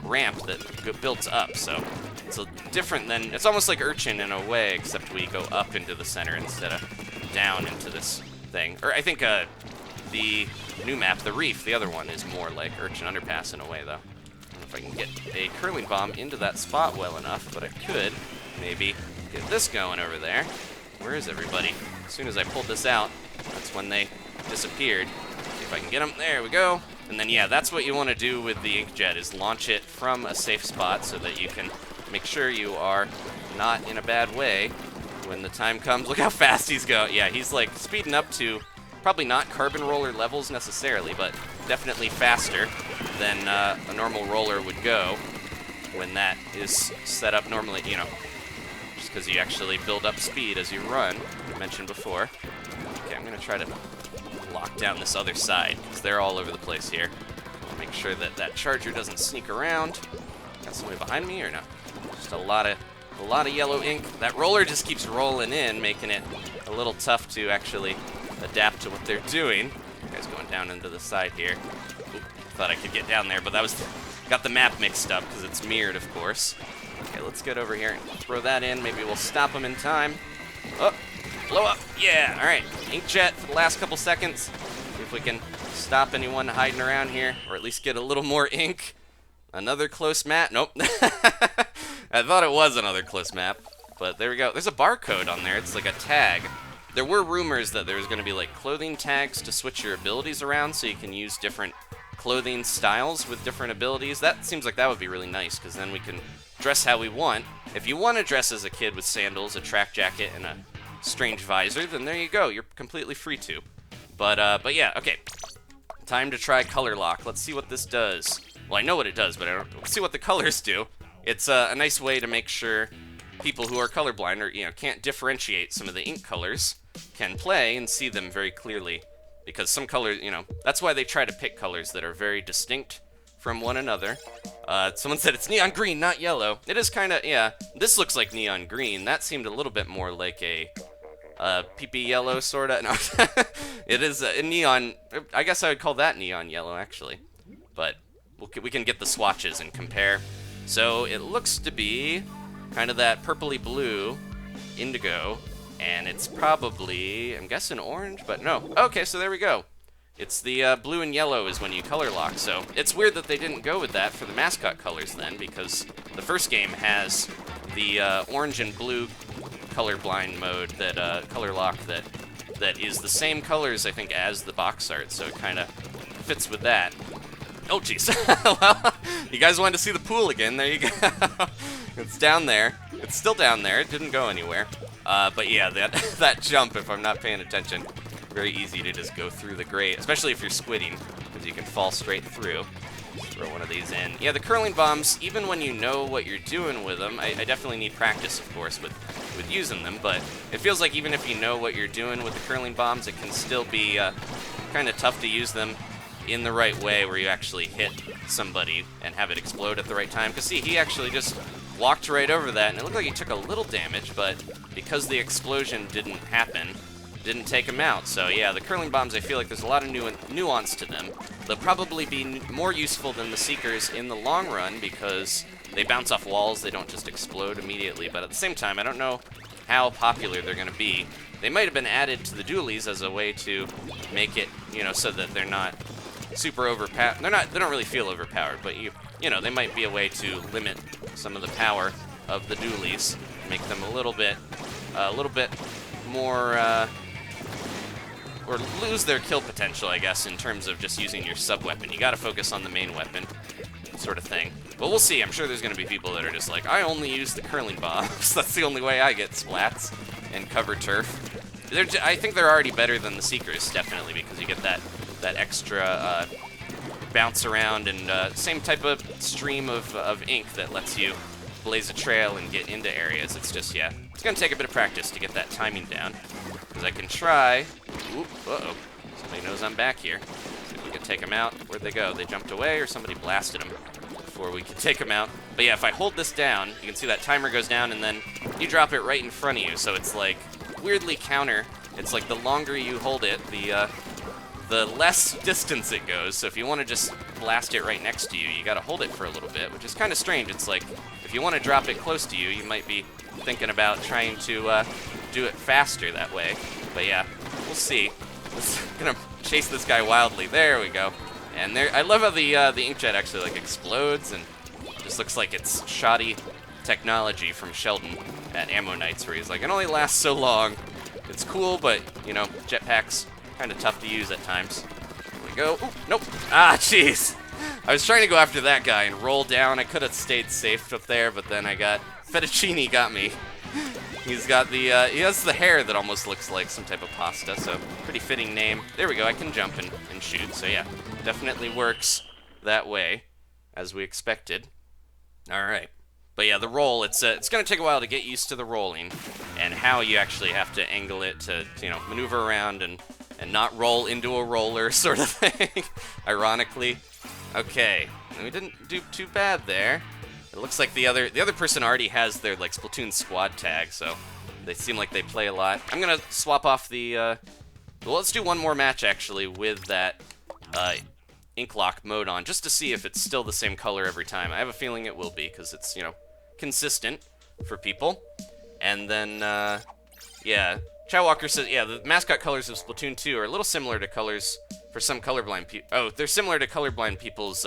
ramp that builds up, so it's different than, it's almost like Urchin in a way, except we go up into the center instead of down into this thing. Or I think the new map, the Reef, the other one, is more like Urchin Underpass in a way, though. I don't know if I can get a curling bomb into that spot well enough, but I could maybe get this going over there. Where is everybody? As soon as I pulled this out, that's when they disappeared. See if I can get them. There we go. And then, yeah, that's what you want to do with the inkjet, is launch it from a safe spot so that you can make sure you are not in a bad way when the time comes. Look how fast he's going. Yeah, he's like speeding up to probably not carbon roller levels necessarily, but definitely faster than a normal roller would go when that is set up normally, you know, just because you actually build up speed as you run, I mentioned before. Okay, I'm going to try to lock down this other side because they're all over the place here. Make sure that that charger doesn't sneak around. Got somebody behind me or no? Just a lot of yellow ink. That roller just keeps rolling in, making it a little tough to actually adapt to what they're doing. Guy's going down into the side here. Oop, thought I could get down there, but that was got the map mixed up because it's mirrored, of course. Okay, let's get over here and throw that in. Maybe we'll stop him in time. Oh, blow up. Yeah, all right. Inkjet for the last couple seconds. See if we can stop anyone hiding around here, or at least get a little more ink. Another close map. Nope. I thought it was another close map, but there we go. There's a barcode on there. It's like a tag. There were rumors that there was going to be like clothing tags to switch your abilities around so you can use different clothing styles with different abilities. That seems like that would be really nice, because then we can dress how we want If you want to dress as a kid with sandals, a track jacket, and a strange visor, then there you go. You're completely free to. But yeah, okay. Time to try color lock. Let's see what this does. Well, I know what it does, but let's see what the colors do. It's a nice way to make sure people who are colorblind or can't differentiate some of the ink colors can play and see them very clearly. Because some colors, that's why they try to pick colors that are very distinct from one another. Someone said it's neon green, not yellow. It is kind of, yeah. This looks like neon green. That seemed a little bit more like a pee-pee yellow, sort of. No, it is a neon. I guess I would call that neon yellow, actually. But we can get the swatches and compare. So it looks to be kind of that purpley blue, indigo, and it's probably, I'm guessing orange, but no. Okay, so there we go. It's the blue and yellow is when you color lock. So it's weird that they didn't go with that for the mascot colors then, because the first game has the orange and blue colorblind mode that color lock that is the same colors, I think, as the box art. So it kind of fits with that. Oh, jeez. Well, you guys wanted to see the pool again. There you go. It's down there. It's still down there. It didn't go anywhere. But yeah, that jump, if I'm not paying attention, very easy to just go through the grate, especially if you're squidding, because you can fall straight through. Throw one of these in. Yeah, the curling bombs, even when you know what you're doing with them, I definitely need practice, of course, with using them, but it feels like even if you know what you're doing with the curling bombs, it can still be kind of tough to use them in the right way where you actually hit somebody and have it explode at the right time. Because see, he actually just walked right over that, and it looked like he took a little damage, but because the explosion didn't happen, didn't take him out. So yeah, the curling bombs, I feel like there's a lot of nuance to them. They'll probably be more useful than the Seekers in the long run because they bounce off walls, they don't just explode immediately, but at the same time, I don't know how popular they're going to be. They might have been added to the Dualies as a way to make it, so that they're not super overpowered. They don't really feel overpowered, but they might be a way to limit some of the power of the Dualies, make them a little bit more, or lose their kill potential, I guess, in terms of just using your sub-weapon. You gotta focus on the main weapon, sort of thing. But we'll see. I'm sure there's gonna be people that are just like, I only use the curling bombs. That's the only way I get splats and cover turf. I think they're already better than the Seekers, definitely, because you get that extra bounce around and same type of stream of ink that lets you blaze a trail and get into areas. It's just, yeah, it's gonna take a bit of practice to get that timing down. Because I can try. Oop, uh-oh. Somebody knows I'm back here. See if we can take them out. Where'd they go? They jumped away or somebody blasted them before we could take them out. But yeah, if I hold this down, you can see that timer goes down and then you drop it right in front of you. So it's like weirdly counter. It's like the longer you hold it, the less distance it goes. So if you want to just blast it right next to you, you got to hold it for a little bit, which is kind of strange. It's like if you want to drop it close to you, you might be thinking about trying to do it faster that way. But yeah, we'll see. I'm gonna chase this guy wildly. There we go. And there, I love how the inkjet actually like explodes and just looks like it's shoddy technology from Sheldon at Ammo Nights, where he's like, it only lasts so long. It's cool, but jetpacks kind of tough to use at times. There we go. Ooh, nope. Ah, jeez. I was trying to go after that guy and roll down. I could have stayed safe up there, but then Fettuccine got me. He's got he has the hair that almost looks like some type of pasta, so pretty fitting name. There we go, I can jump and shoot, so yeah, definitely works that way, as we expected. Alright. But yeah, the roll, it's going to take a while to get used to the rolling, and how you actually have to angle it to, maneuver around and not roll into a roller sort of thing, ironically. Okay, we didn't do too bad there. It looks like the other person already has their like Splatoon squad tag, so they seem like they play a lot. I'm gonna swap off the. Well, let's do one more match actually with that ink lock mode on, just to see if it's still the same color every time. I have a feeling it will be because it's consistent for people. And then yeah, Chow Walker says the mascot colors of Splatoon 2 are a little similar to colors for some colorblind people. Oh, they're similar to colorblind people's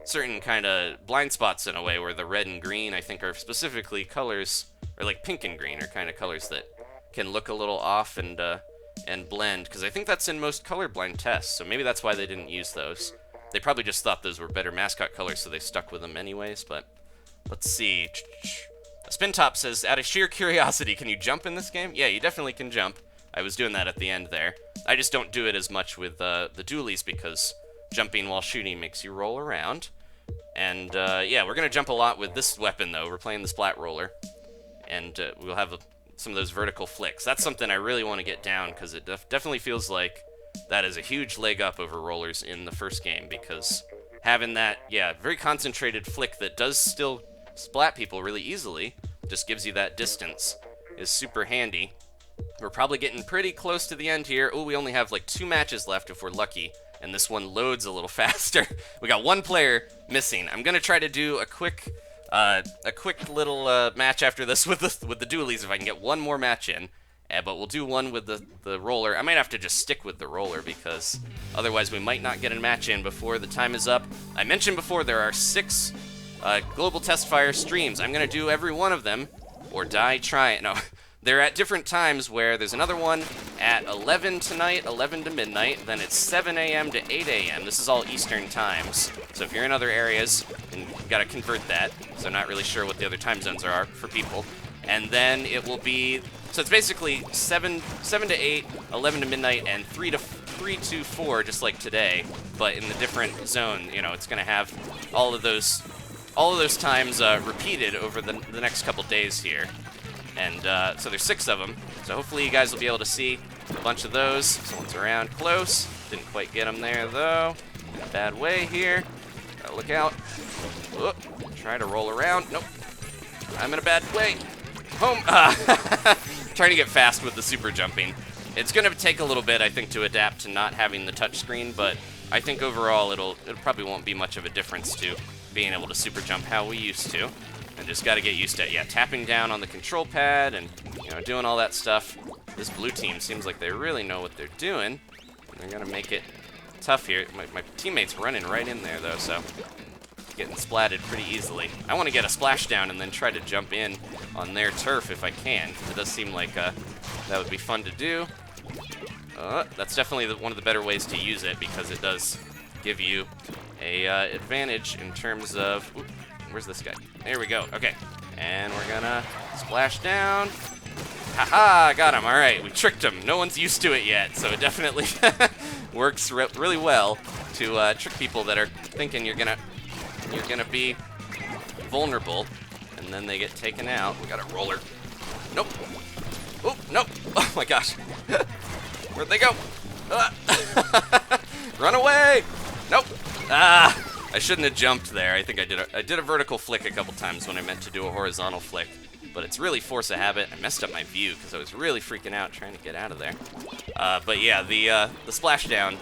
certain kind of blind spots in a way, where the red and green, I think, are specifically colors, or like pink and green are kind of colors that can look a little off and blend, because I think that's in most colorblind tests, so maybe that's why they didn't use those. They probably just thought those were better mascot colors, so they stuck with them anyways, but let's see. Spin Top says, out of sheer curiosity, can you jump in this game? Yeah, you definitely can jump. I was doing that at the end there. I just don't do it as much with the dualies because jumping while shooting makes you roll around. And yeah, we're going to jump a lot with this weapon, though. We're playing the Splat Roller. And we'll have some of those vertical flicks. That's something I really want to get down because it definitely feels like that is a huge leg up over rollers in the first game because having that, yeah, very concentrated flick that does still splat people really easily, just gives you that distance, is super handy. We're probably getting pretty close to the end here. Oh, we only have like 2 matches left if we're lucky, and this one loads a little faster. We got 1 player missing. I'm gonna try to do a quick little match after this with the dualies if I can get 1 more match in. But we'll do one with the roller. I might have to just stick with the roller because otherwise we might not get a match in before the time is up. I mentioned before there are 6 Global Testfire streams. I'm gonna do every one of them or die trying. No. They're at different times where there's another one at 11 tonight, 11 to midnight, then it's 7 a.m. to 8 a.m. This is all Eastern times. So if you're in other areas, and you've got to convert that, so I'm not really sure what the other time zones are for people. And then it will be, so it's basically 7 to 8, 11 to midnight, and 3 to 4, just like today, but in the different zone. You know, it's going to have all of those times repeated over the next couple days here. And so there's 6 of them. So hopefully you guys will be able to see a bunch of those. Someone's around close. Didn't quite get him there, though. In a bad way here. Gotta look out. Whoop. Try to roll around. Nope. I'm in a bad way. Home. Trying to get fast with the super jumping. It's going to take a little bit, I think, to adapt to not having the touchscreen, but I think overall it probably won't be much of a difference to being able to super jump how we used to. And just got to get used to it. Yeah, tapping down on the control pad and, you know, doing all that stuff. This blue team seems like they really know what they're doing. And they're going to make it tough here. My teammate's running right in there, though, so getting splatted pretty easily. I want to get a splashdown and then try to jump in on their turf if I can. It does seem like that would be fun to do. That's definitely one of the better ways to use it because it does give you a advantage in terms of... Ooh, where's this guy? There we go. Okay. And we're gonna splash down. Haha, got him. All right, we tricked him. No one's used to it yet, so it definitely works really well to trick people that are thinking you're gonna be vulnerable, and then they get taken out. We got a roller. Nope. Oh, nope. Oh my gosh. Where'd they go? Run away. Nope. Ah. I shouldn't have jumped there. I think I did a vertical flick a couple times when I meant to do a horizontal flick, but it's really force of habit. I messed up my view because I was really freaking out trying to get out of there. But yeah, the splashdown,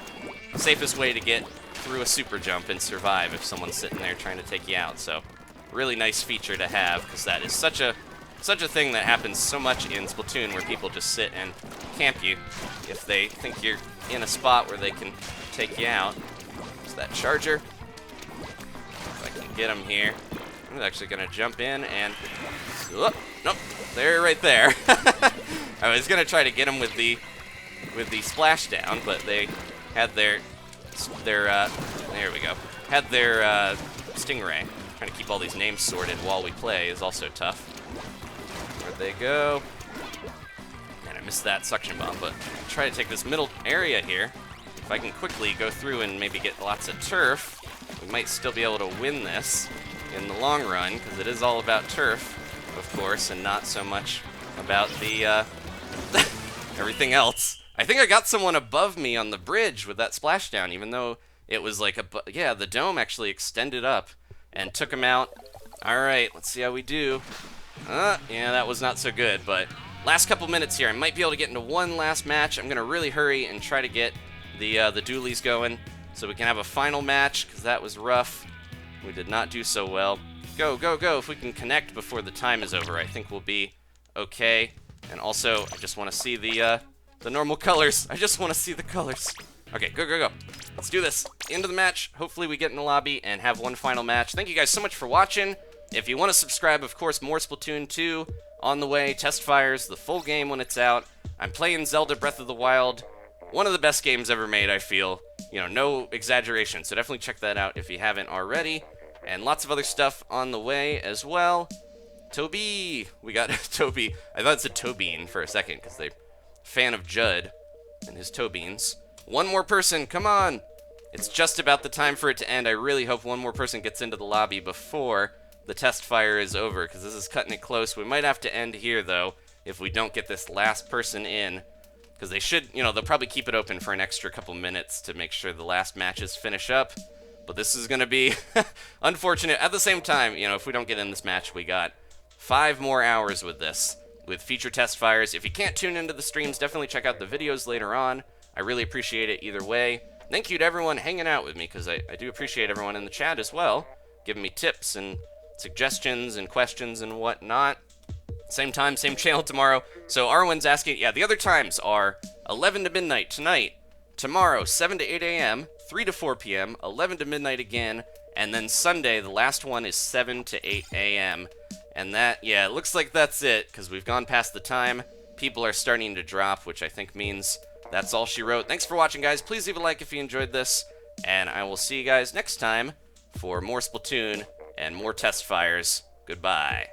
safest way to get through a super jump and survive if someone's sitting there trying to take you out. So really nice feature to have because that is such a thing that happens so much in Splatoon where people just sit and camp you if they think you're in a spot where they can take you out. There's that charger. Get him here. I'm actually gonna jump in and nope, they're right there. I was gonna try to get him with the splashdown, but they had their there we go. Had their stingray. Trying to keep all these names sorted while we play is also tough. Where'd they go? Man, I missed that suction bomb, but I'll try to take this middle area here. If I can quickly go through and maybe get lots of turf, we might still be able to win this in the long run, because it is all about turf, of course, and not so much about the everything else. I think I got someone above me on the bridge with that splashdown, even though it was like yeah, the dome actually extended up and took him out. All right, let's see how we do. Yeah, that was not so good, but last couple minutes here. I might be able to get into one last match. I'm going to really hurry and try to get the dualies going so we can have a final match, because that was rough. We did not do so well. Go, go, go. If we can connect before the time is over, I think we'll be okay. And also, I just want to see the normal colors. I just want to see the colors. Okay, go, go, go. Let's do this. Into the match. Hopefully we get in the lobby and have one final match. Thank you guys so much for watching. If you want to subscribe, of course, more Splatoon 2 on the way. Testfire's the full game when it's out. I'm playing Zelda Breath of the Wild. One of the best games ever made, I feel. You know, no exaggeration. So definitely check that out if you haven't already. And lots of other stuff on the way as well. Toby! We got Toby. I thought it said Tobin for a second, because they're fan of Judd and his Tobins. One more person, come on! It's just about the time for it to end. I really hope one more person gets into the lobby before the test fire is over, because this is cutting it close. We might have to end here, though, if we don't get this last person in. Because they should, they'll probably keep it open for an extra couple minutes to make sure the last matches finish up. But this is going to be unfortunate. At the same time, if we don't get in this match, we got 5 more hours with this, with feature test fires. If you can't tune into the streams, definitely check out the videos later on. I really appreciate it either way. Thank you to everyone hanging out with me, because I do appreciate everyone in the chat as well, giving me tips and suggestions and questions and whatnot. Same time, same channel tomorrow. So Arwen's asking, yeah, the other times are 11 to midnight tonight, tomorrow 7 to 8 a.m., 3 to 4 p.m., 11 to midnight again, and then Sunday, the last one is 7 to 8 a.m. And that, yeah, it looks like that's it, because we've gone past the time. People are starting to drop, which I think means that's all she wrote. Thanks for watching, guys. Please leave a like if you enjoyed this, and I will see you guys next time for more Splatoon and more test fires. Goodbye.